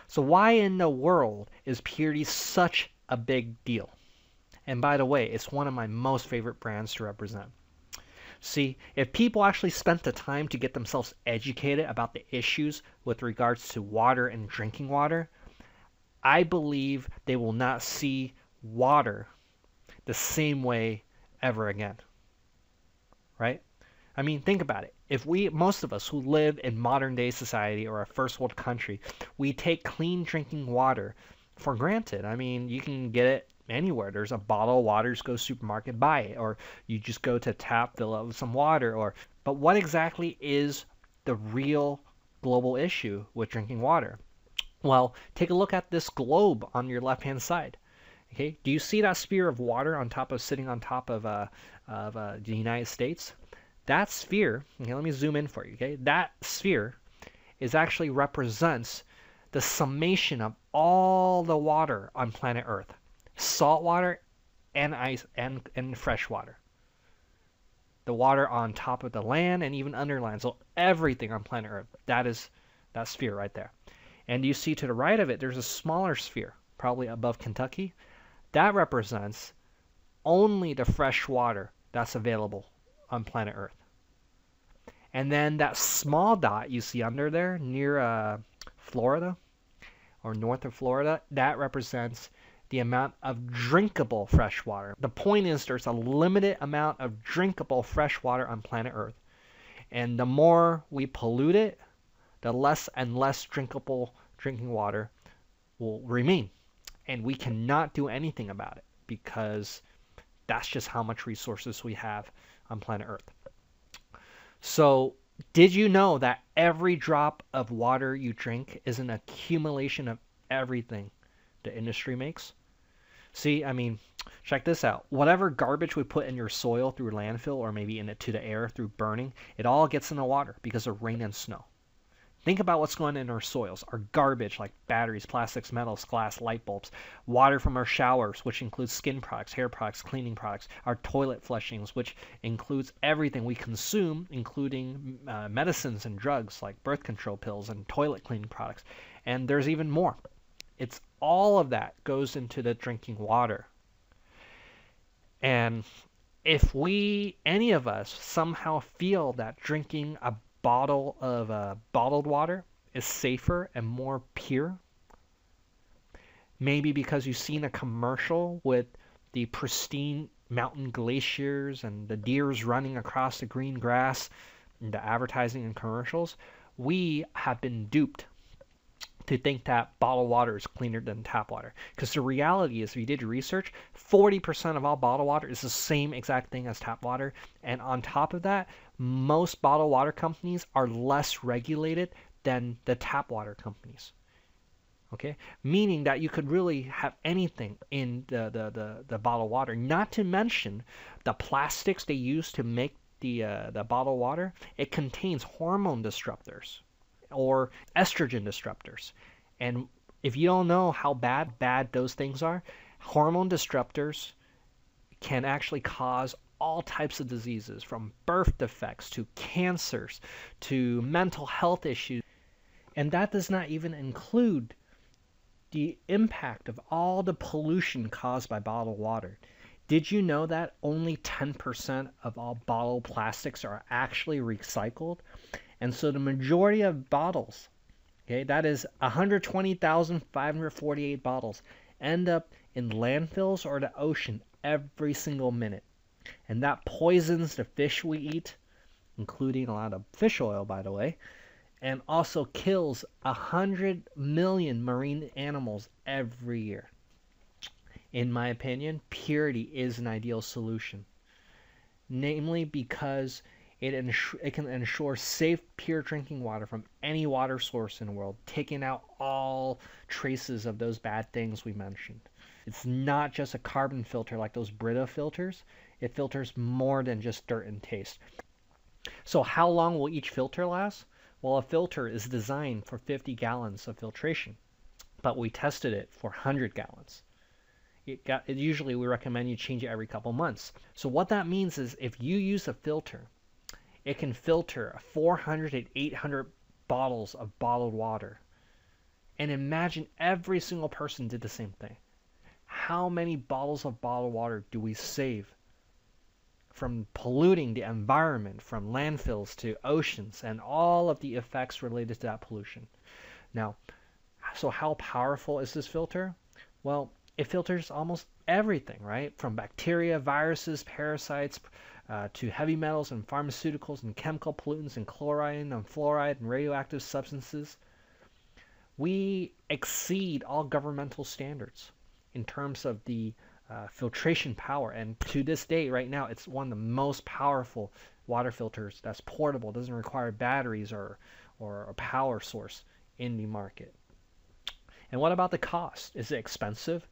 A: So why in the world is Purity such a big deal? And by the way, it's one of my most favorite brands to represent. See, if people actually spent the time to get themselves educated about the issues with regards to water and drinking water, I believe they will not see water the same way ever again. Right? I mean, think about it. If most of us who live in modern day society or a first world country, we take clean drinking water for granted. I mean, you can get it anywhere. There's a bottle of water, just go to the supermarket, buy it, or you just go to a tap, fill up with some water. But what exactly is the real global issue with drinking water? Well, take a look at this globe on your left-hand side. Okay, do you see that sphere of water sitting on top of the United States? That sphere, okay, let me zoom in for you. Okay, that sphere actually represents the summation of all the water on planet Earth, salt water and ice and fresh water. The water on top of the land and even under land, so everything on planet Earth. That is that sphere right there. And you see to the right of it, there's a smaller sphere, probably above Kentucky. That represents only the fresh water that's available on planet Earth. And then that small dot you see under there near Florida or north of Florida, that represents the amount of drinkable fresh water. The point is there's a limited amount of drinkable fresh water on planet Earth. And the more we pollute it, the less and less drinkable drinking water will remain. And we cannot do anything about it because that's just how much resources we have on planet Earth. So Did you know that every drop of water you drink is an accumulation of everything the industry makes? See, I mean, check this out. Whatever garbage we put in your soil through landfill or maybe into the air through burning, it all gets in the water because of rain and snow. Think about what's going in our soils. Our garbage like batteries, plastics, metals, glass, light bulbs, water from our showers, which includes skin products, hair products, cleaning products, our toilet flushings, which includes everything we consume, including medicines and drugs like birth control pills and toilet cleaning products. And there's even more. It's all of that goes into the drinking water. And if any of us somehow feel that drinking a bottle of bottled water is safer and more pure, maybe because you've seen a commercial with the pristine mountain glaciers and the deers running across the green grass, and the advertising and commercials, we have been duped to think that bottled water is cleaner than tap water. Because the reality is, if you did your research, 40% of all bottled water is the same exact thing as tap water. And on top of that, most bottled water companies are less regulated than the tap water companies. Okay? Meaning that you could really have anything in the bottled water. Not to mention the plastics they use to make the bottled water. It contains hormone disruptors or estrogen disruptors. And if you don't know how bad those things are, hormone disruptors can actually cause all types of diseases, from birth defects to cancers to mental health issues. And that does not even include the impact of all the pollution caused by bottled water. Did you know that only 10% of all bottled plastics are actually recycled? And so the majority of bottles, okay, that is 120,548 bottles, end up in landfills or the ocean every single minute. And that poisons the fish we eat, including a lot of fish oil, by the way, and also kills 100 million marine animals every year. In my opinion, purity is an ideal solution, namely because it can ensure safe, pure drinking water from any water source in the world, taking out all traces of those bad things we mentioned. It's not just a carbon filter like those Brita filters. It filters more than just dirt and taste. So how long will each filter last? Well, a filter is designed for 50 gallons of filtration, but we tested it for 100 gallons. Usually we recommend you change it every couple months. So what that means is if you use a filter, it can filter 400 and 800 bottles of bottled water. And imagine every single person did the same thing. How many bottles of bottled water do we save from polluting the environment, from landfills to oceans, and all of the effects related to that pollution? Now, so how powerful is this filter? Well, it filters almost everything, right? From bacteria, viruses, parasites, to heavy metals and pharmaceuticals and chemical pollutants and chloride and fluoride and radioactive substances. We exceed all governmental standards in terms of the filtration power. And to this day, right now, it's one of the most powerful water filters that's portable, doesn't require batteries or a power source in the market. And what about the cost? Is it expensive?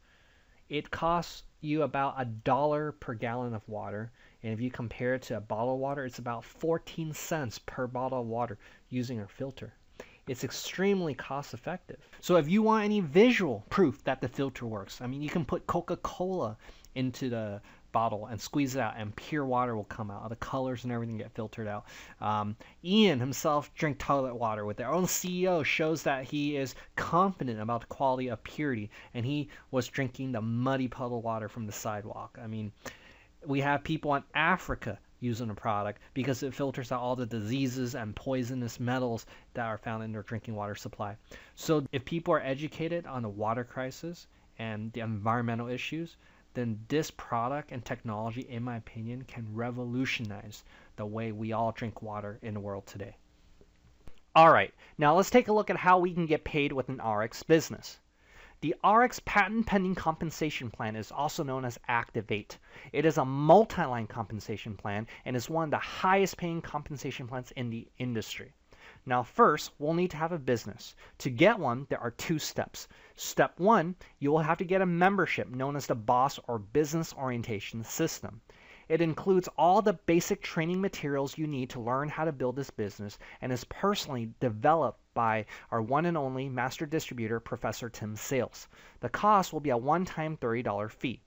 A: It costs you about $1 per gallon of water. And if you compare it to a bottle of water, it's about 14 cents per bottle of water using a filter. It's extremely cost effective. So if you want any visual proof that the filter works, I mean, you can put Coca-Cola into the bottle and squeeze it out, and pure water will come out. The colors and everything get filtered out. Ian himself drank toilet water with their own CEO, shows that he is confident about the quality of purity, and he was drinking the muddy puddle water from the sidewalk. I mean, we have people in Africa using the product because it filters out all the diseases and poisonous metals that are found in their drinking water supply. So if people are educated on the water crisis and the environmental issues, then this product and technology, in my opinion, can revolutionize the way we all drink water in the world today. All right, now let's take a look at how we can get paid with an ARIIX business. The ARIIX patent pending compensation plan is also known as Activate. It is a multi-line compensation plan and is one of the highest paying compensation plans in the industry. Now first, we'll need to have a business. To get one, there are 2 steps. Step 1, you will have to get a membership known as the BOSS or Business Orientation System. It includes all the basic training materials you need to learn how to build this business and is personally developed by our one and only master distributor, Professor Tim Sales. The cost will be a one-time $30 fee.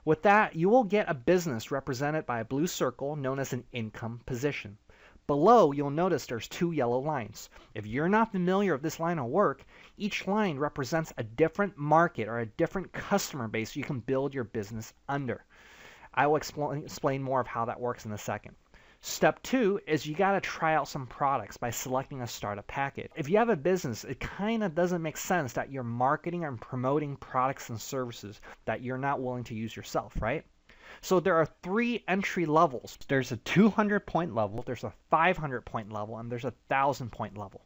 A: With that, you will get a business represented by a blue circle known as an income position. Below, you'll notice there's 2 yellow lines. If you're not familiar with this line of work, each line represents a different market or a different customer base you can build your business under. I will explain more of how that works in a second. Step 2 is you got to try out some products by selecting a startup package. If you have a business, it kind of doesn't make sense that you're marketing and promoting products and services that you're not willing to use yourself, right? So there are 3 entry levels. There's a 200-point level, there's a 500-point level, and there's a 1,000-point level.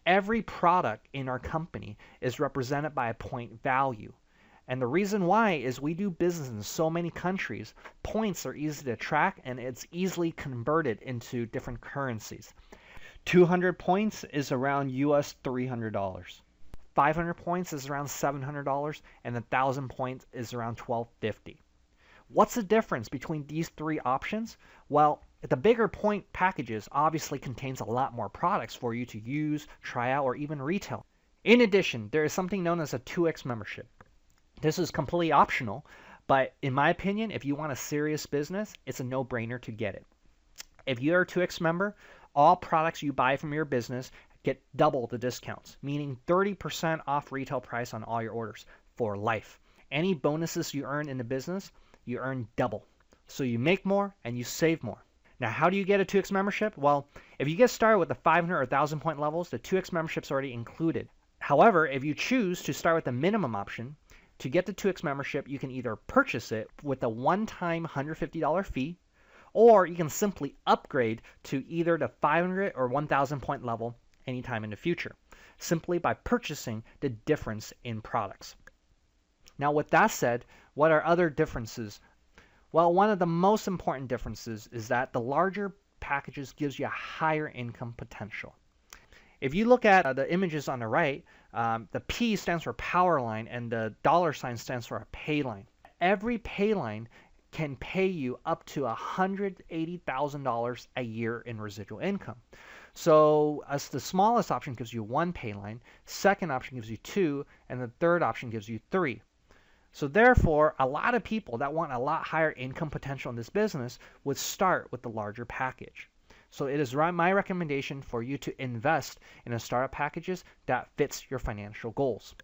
A: Every product in our company is represented by a point value. And the reason why is we do business in so many countries, points are easy to track and it's easily converted into different currencies. 200 points is around US $300. 500 points is around $700 and 1,000 points is around $1,250. What's the difference between these 3 options? Well, the bigger point packages obviously contains a lot more products for you to use, try out, or even retail. In addition, there is something known as a 2X membership. This is completely optional, but in my opinion, if you want a serious business, it's a no-brainer to get it. If you're a 2X member, all products you buy from your business get double the discounts, meaning 30% off retail price on all your orders for life. Any bonuses you earn in the business, you earn double. So you make more and you save more. Now, how do you get a 2X membership? Well, if you get started with the 500 or 1,000 point levels, the 2X membership's already included. However, if you choose to start with the minimum option, to get the 2X membership, you can either purchase it with a one-time $150 fee, or you can simply upgrade to either the 500 or 1,000 point level anytime in the future, simply by purchasing the difference in products. Now, with that said, what are other differences? Well, one of the most important differences is that the larger packages gives you a higher income potential. If you look at the images on the right, the P stands for power line and the $sign stands for a pay line. Every pay line can pay you up to $180,000 a year in residual income. So as the smallest option gives you 1 pay line, second option gives you 2, and the third option gives you 3. So therefore, a lot of people that want a lot higher income potential in this business would start with the larger package. So it is my recommendation for you to invest in a startup packages that fits your financial goals.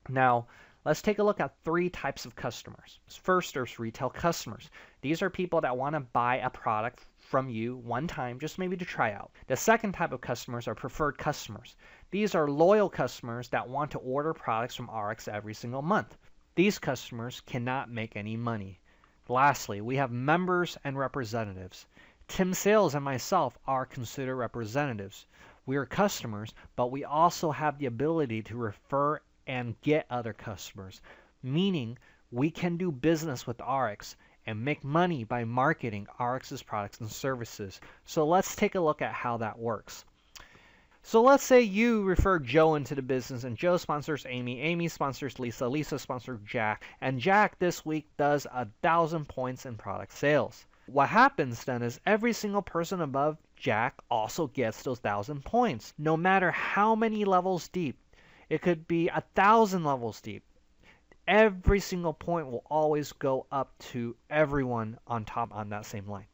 A: Now, let's take a look at 3 types of customers. First, there's retail customers. These are people that want to buy a product from you one time, just maybe to try out. The second type of customers are preferred customers. These are loyal customers that want to order products from ARIIX every single month. These customers cannot make any money. Lastly, we have members and representatives. Tim Sales and myself are considered representatives. We are customers, but we also have the ability to refer and get other customers, meaning we can do business with ARIIX and make money by marketing ARIIX's products and services. So let's take a look at how that works. So let's say you refer Joe into the business and Joe sponsors Amy, Amy sponsors Lisa, Lisa sponsors Jack, and Jack this week does 1,000 points in product sales. What happens then is every single person above Jack also gets those 1,000 points, no matter how many levels deep. It could be 1,000 levels deep. Every single point will always go up to everyone on top on that same line.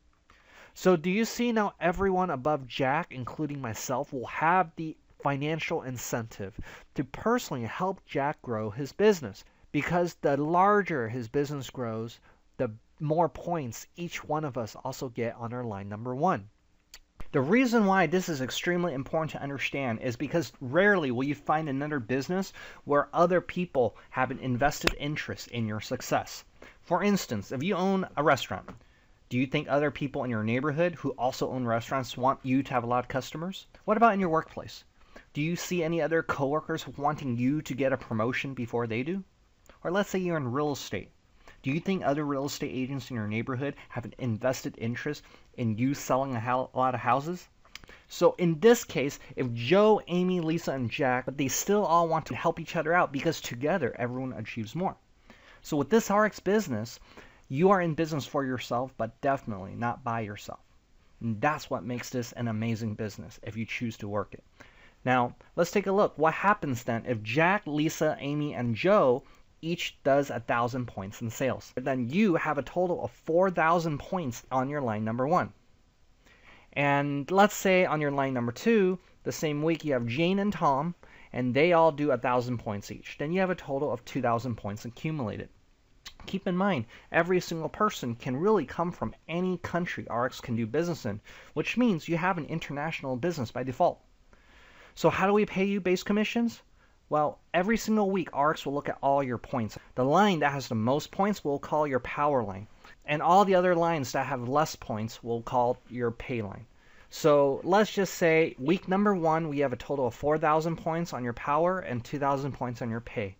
A: So do you see now everyone above Jack, including myself, will have the financial incentive to personally help Jack grow his business? Because the larger his business grows, the more points each one of us also get on our line number 1. The reason why this is extremely important to understand is because rarely will you find another business where other people have an invested interest in your success. For instance, if you own a restaurant, do you think other people in your neighborhood who also own restaurants want you to have a lot of customers? What about in your workplace? Do you see any other coworkers wanting you to get a promotion before they do? Or let's say you're in real estate. Do you think other real estate agents in your neighborhood have an invested interest in you selling a lot of houses? So in this case, if Joe, Amy, Lisa, and Jack, but they still all want to help each other out because together everyone achieves more. So with this RX business, you are in business for yourself, but definitely not by yourself. And that's what makes this an amazing business if you choose to work it. Now, let's take a look. What happens then if Jack, Lisa, Amy, and Joe each does 1,000 points in sales? Then you have a total of 4,000 points on your line number 1. And let's say on your line number 2, the same week you have Jane and Tom, and they all do 1,000 points each. Then you have a total of 2,000 points accumulated. Keep in mind, every single person can really come from any country RX can do business in, which means you have an international business by default. So how do we pay you base commissions? Well, every single week RX will look at all your points. The line that has the most points we'll call your power line, and all the other lines that have less points we'll call your pay line. So let's just say week number 1 we have a total of 4,000 points on your power and 2,000 points on your pay.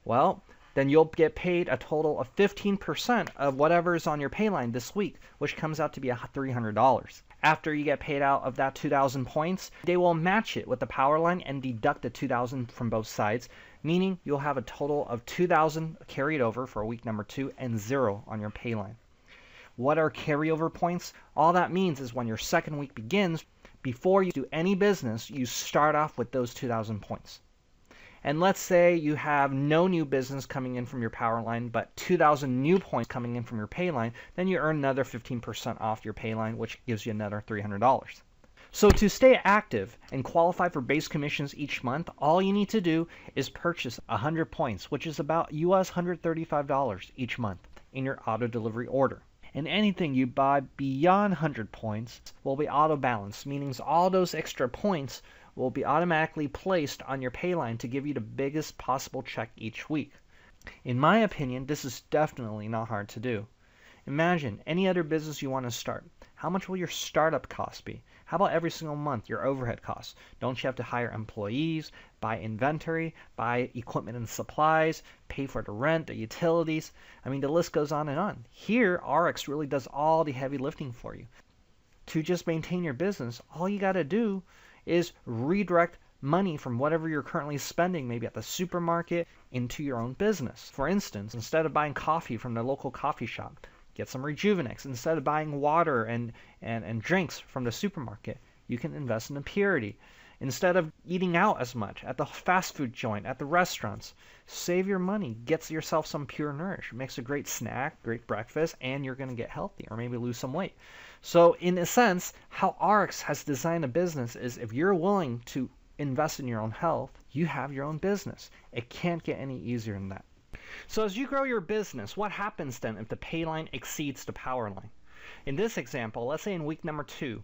A: Well, then you'll get paid a total of 15% of whatever is on your pay line this week, which comes out to be $300. After you get paid out of that 2,000 points, they will match it with the power line and deduct the 2,000 from both sides, meaning you'll have a total of 2,000 carried over for week number 2 and 0 on your pay line. What are carryover points? All that means is when your second week begins, before you do any business, you start off with those 2,000 points. And let's say you have no new business coming in from your power line, but 2,000 new points coming in from your pay line, then you earn another 15% off your pay line, which gives you another $300. So to stay active and qualify for base commissions each month, all you need to do is purchase 100 points, which is about US $135 each month in your auto delivery order. And anything you buy beyond 100 points will be auto balanced, meaning all those extra points will be automatically placed on your pay line to give you the biggest possible check each week. In my opinion, this is definitely not hard to do. Imagine any other business you want to start. How much will your startup cost be? How about every single month your overhead costs? Don't you have to hire employees, buy inventory, buy equipment and supplies, pay for the rent, the utilities? I mean, the list goes on and on. Here, RX really does all the heavy lifting for you. To just maintain your business, all you got to do is redirect money from whatever you're currently spending, maybe at the supermarket, into your own business. For instance, instead of buying coffee from the local coffee shop, get some Rejuvenex. Instead of buying water and drinks from the supermarket, you can invest in Purity. Instead of eating out as much at the fast food joint, at the restaurants, save your money. Get yourself some Pure Nourish. It makes a great snack, great breakfast, and you're going to get healthy or maybe lose some weight. So in a sense, how RX has designed a business is if you're willing to invest in your own health, you have your own business. It can't get any easier than that. So as you grow your business, what happens then if the pay line exceeds the power line? In this example, let's say in week number 2,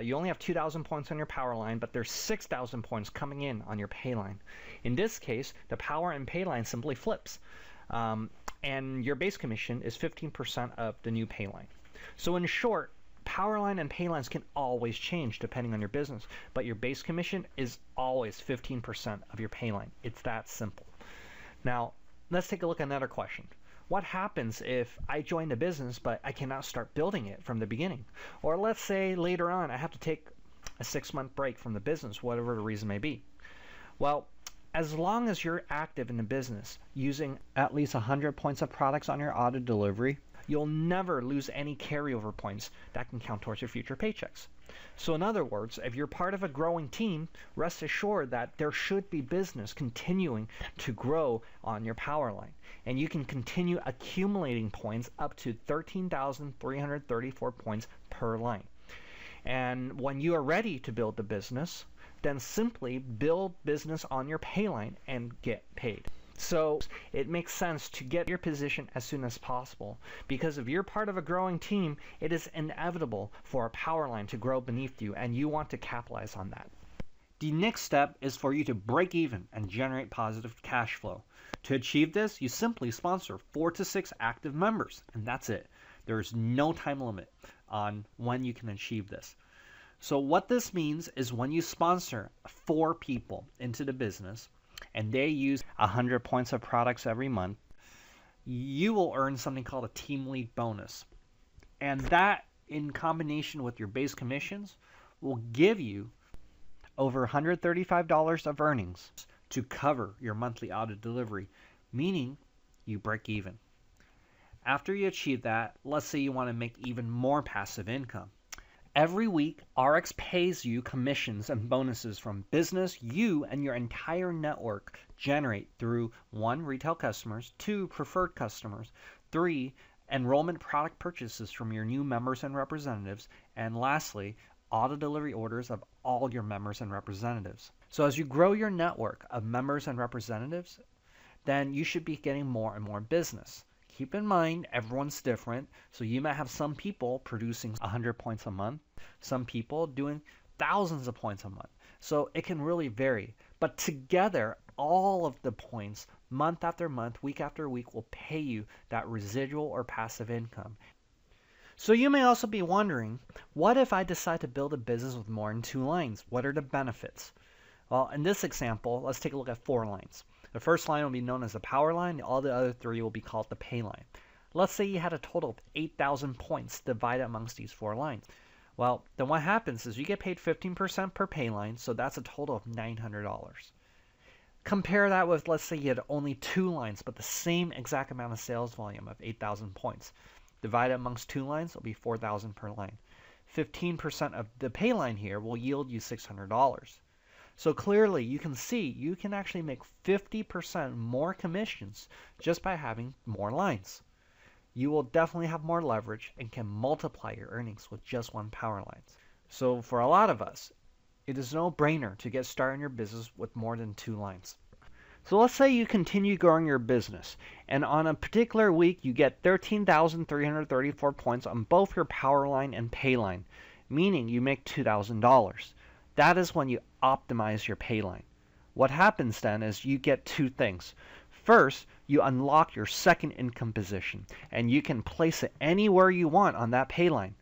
A: you only have 2,000 points on your power line, but there's 6,000 points coming in on your pay line. In this case, the power and pay line simply flips, and your base commission is 15% of the new pay line. So in short, power line and pay lines can always change depending on your business, but your base commission is always 15% of your pay line. It's that simple. Now, let's take a look at another question. What happens if I join the business but I cannot start building it from the beginning? Or let's say later on I have to take a 6-month break from the business, whatever the reason may be. Well, as long as you're active in the business using at least 100 points of products on your auto delivery, you'll never lose any carryover points that can count towards your future paychecks. So in other words, if you're part of a growing team, rest assured that there should be business continuing to grow on your power line. And you can continue accumulating points up to 13,334 points per line. And when you are ready to build the business, then simply build business on your pay line and get paid. So it makes sense to get your position as soon as possible, because if you're part of a growing team, it is inevitable for a power line to grow beneath you, and you want to capitalize on that. The next step is for you to break even and generate positive cash flow. To achieve this, you simply sponsor 4 to 6 active members, and that's it. There's no time limit on when you can achieve this. So what this means is when you sponsor 4 people into the business and they use 100 points of products every month, you will earn something called a team lead bonus. And that, in combination with your base commissions, will give you over $135 of earnings to cover your monthly auto delivery, meaning you break even. After you achieve that, let's say you want to make even more passive income. Every week, ARIIX pays you commissions and bonuses from business you and your entire network generate through 1. Retail customers, 2. Preferred customers, 3. Enrollment product purchases from your new members and representatives, and lastly, auto delivery orders of all your members and representatives. So as you grow your network of members and representatives, then you should be getting more and more business. Keep in mind, everyone's different, so you might have some people producing 100 points a month, some people doing thousands of points a month. So it can really vary. But together, all of the points, month after month, week after week, will pay you that residual or passive income. So you may also be wondering, what if I decide to build a business with more than 2 lines? What are the benefits? Well, in this example, let's take a look at 4 lines. The first line will be known as the power line. All the other 3 will be called the pay line. Let's say you had a total of 8,000 points divided amongst these 4 lines. Well, then what happens is you get paid 15% per pay line, so that's a total of $900. Compare that with, let's say you had only 2 lines, but the same exact amount of sales volume of 8,000 points. Divided amongst 2 lines, it'll be 4,000 per line. 15% of the pay line here will yield you $600. So clearly, you can see you can actually make 50% more commissions just by having more lines. You will definitely have more leverage and can multiply your earnings with just 1 power line. So for a lot of us, it is a no-brainer to get started in your business with more than 2 lines. So let's say you continue growing your business, and on a particular week you get 13,334 points on both your power line and pay line, meaning you make $2,000. That is when you optimize your pay line. What happens then is you get 2 things. First, you unlock your second income position, and you can place it anywhere you want on that pay line.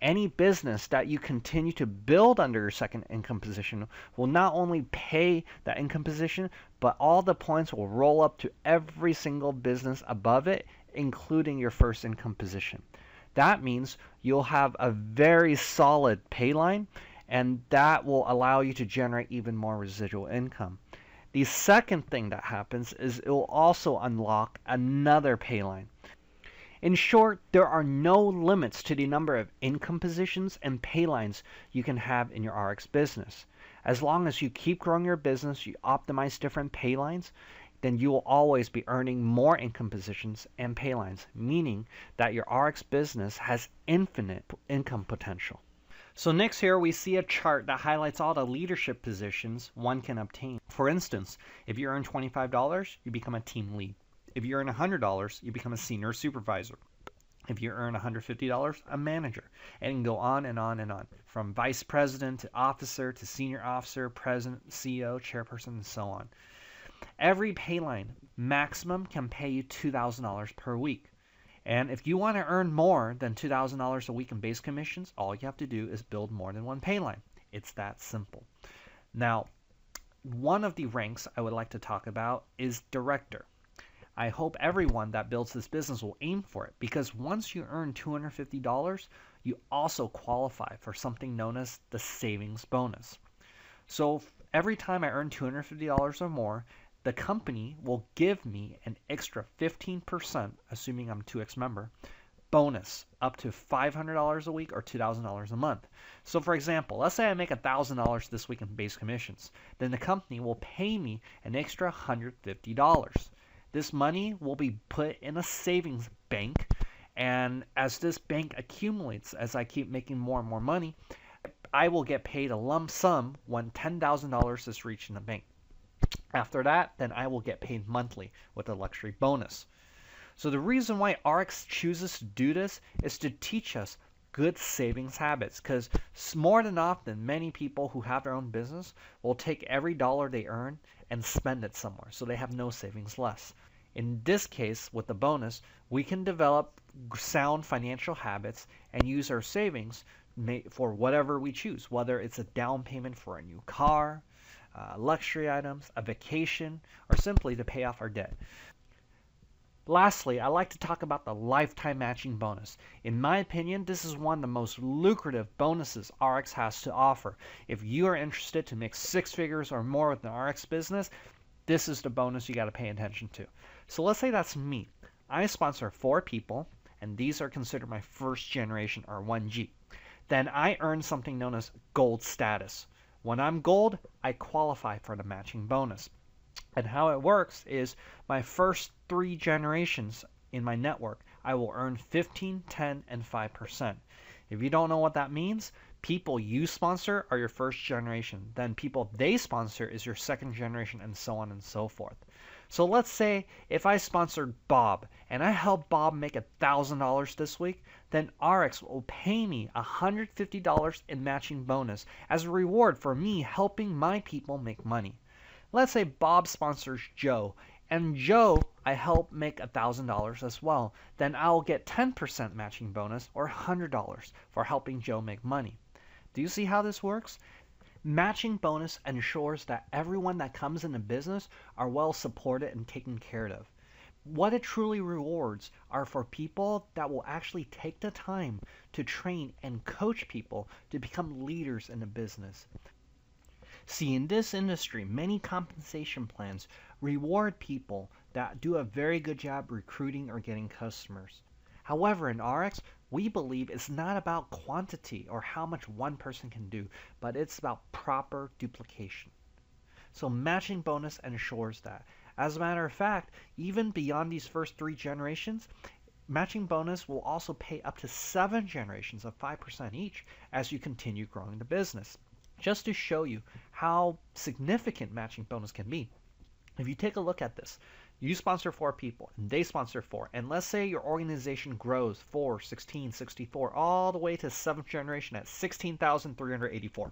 A: Any business that you continue to build under your second income position will not only pay that income position, but all the points will roll up to every single business above it, including your first income position. That means you'll have a very solid pay line, and that will allow you to generate even more residual income. The second thing that happens is it will also unlock another pay line. In short, there are no limits to the number of income positions and pay lines you can have in your ARIIX business. As long as you keep growing your business, you optimize different pay lines, then you will always be earning more income positions and pay lines, meaning that your ARIIX business has infinite income potential. So next here we see a chart that highlights all the leadership positions one can obtain. For instance, if you earn $25, you become a team lead. If you earn $100, you become a senior supervisor. If you earn $150, a manager. And it can go on and on and on. From vice president to officer to senior officer, president, CEO, chairperson, and so on. Every pay line maximum can pay you $2,000 per week. And if you want to earn more than $2,000 a week in base commissions, all you have to do is build more than 1 pay line. It's that simple. Now, one of the ranks I would like to talk about is director. I hope everyone that builds this business will aim for it, because once you earn $250, you also qualify for something known as the savings bonus. So every time I earn $250 or more, the company will give me an extra 15%, assuming I'm a 2X member, bonus up to $500 a week or $2,000 a month. So for example, let's say I make $1,000 this week in base commissions. Then the company will pay me an extra $150. This money will be put in a savings bank, and as this bank accumulates, as I keep making more and more money, I will get paid a lump sum when $10,000 is reached in the bank. After that, then I will get paid monthly with a luxury bonus. So the reason why ARIIX chooses to do this is to teach us good savings habits, because more than often, many people who have their own business will take every dollar they earn and spend it somewhere, so they have no savings left. In this case, with the bonus, we can develop sound financial habits and use our savings for whatever we choose, whether it's a down payment for a new car, luxury items, a vacation, or simply to pay off our debt. Lastly, I like to talk about the lifetime matching bonus. In my opinion, this is one of the most lucrative bonuses ARIIX has to offer. If you are interested to make six figures or more with the ARIIX business, this is the bonus you got to pay attention to. So let's say that's me. I sponsor 4 people, and these are considered my first generation or 1G. Then I earn something known as gold status. When I'm gold, I qualify for the matching bonus. And how it works is my first 3 generations in my network, I will earn 15, 10, and 5%. If you don't know what that means, people you sponsor are your first generation. Then people they sponsor is your second generation, and so on and so forth. So let's say if I sponsored Bob and I helped Bob make $1,000 this week, then ARIIX will pay me $150 in matching bonus as a reward for me helping my people make money. Let's say Bob sponsors Joe, and Joe I help make $1,000 as well. Then I'll get 10% matching bonus or $100 for helping Joe make money. Do you see how this works? Matching bonus ensures that everyone that comes into business are well supported and taken care of. What it truly rewards are for people that will actually take the time to train and coach people to become leaders in the business. See, in this industry, many compensation plans reward people that do a very good job recruiting or getting customers. However, in ARIIX, we believe it's not about quantity or how much one person can do, but it's about proper duplication. So matching bonus ensures that. As a matter of fact, even beyond these first 3 generations, matching bonus will also pay up to 7 generations of 5% each as you continue growing the business. Just to show you how significant matching bonus can be, if you take a look at this, you sponsor 4 people and they sponsor 4, and let's say your organization grows 4, 16, 64, all the way to 7th generation at 16,384.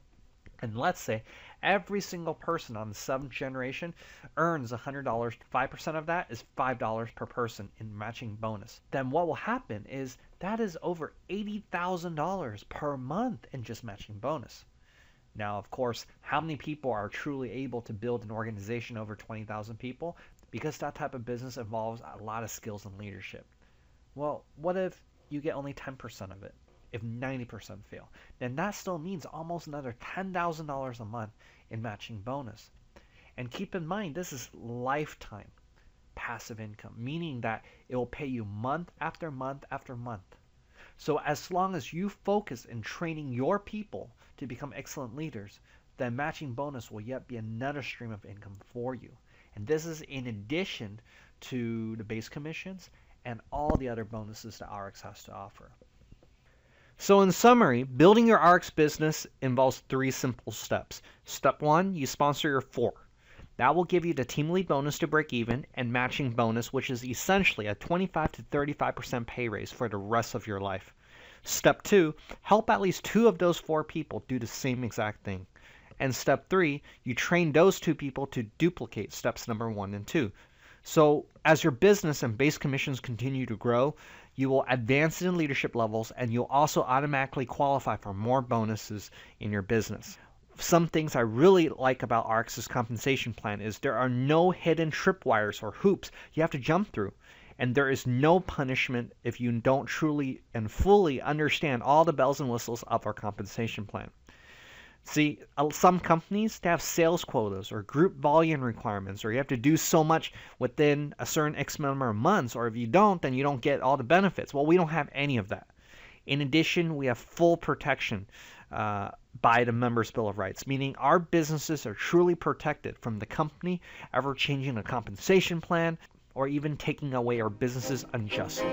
A: And let's say every single person on the 7th generation earns $100. 5% of that is $5 per person in matching bonus. Then what will happen is that is over $80,000 per month in just matching bonus. Now, of course, how many people are truly able to build an organization over 20,000 people? Because that type of business involves a lot of skills and leadership. Well, what if you get only 10% of it? If 90% fail, then that still means almost another $10,000 a month in matching bonus. And keep in mind, this is lifetime passive income, meaning that it will pay you month after month after month. So as long as you focus in training your people to become excellent leaders, then matching bonus will yet be another stream of income for you. And this is in addition to the base commissions and all the other bonuses that ARIIX has to offer. So in summary, building your ARIIX business involves 3 simple steps. Step 1, you sponsor your 4. That will give you the team lead bonus to break even and matching bonus, which is essentially a 25 to 35% pay raise for the rest of your life. Step 2, help at least 2 of those 4 people do the same exact thing. And step 3, you train those 2 people to duplicate steps number 1 and 2. So as your business and base commissions continue to grow, you will advance in leadership levels, and you'll also automatically qualify for more bonuses in your business. Some things I really like about ARIIX's compensation plan is there are no hidden tripwires or hoops you have to jump through. And there is no punishment if you don't truly and fully understand all the bells and whistles of our compensation plan. See, some companies, they have sales quotas or group volume requirements, or you have to do so much within a certain X number of months, or if you don't, then you don't get all the benefits. Well, we don't have any of that. In addition, we have full protection by the Members' Bill of Rights, meaning our businesses are truly protected from the company ever changing a compensation plan or even taking away our businesses unjustly.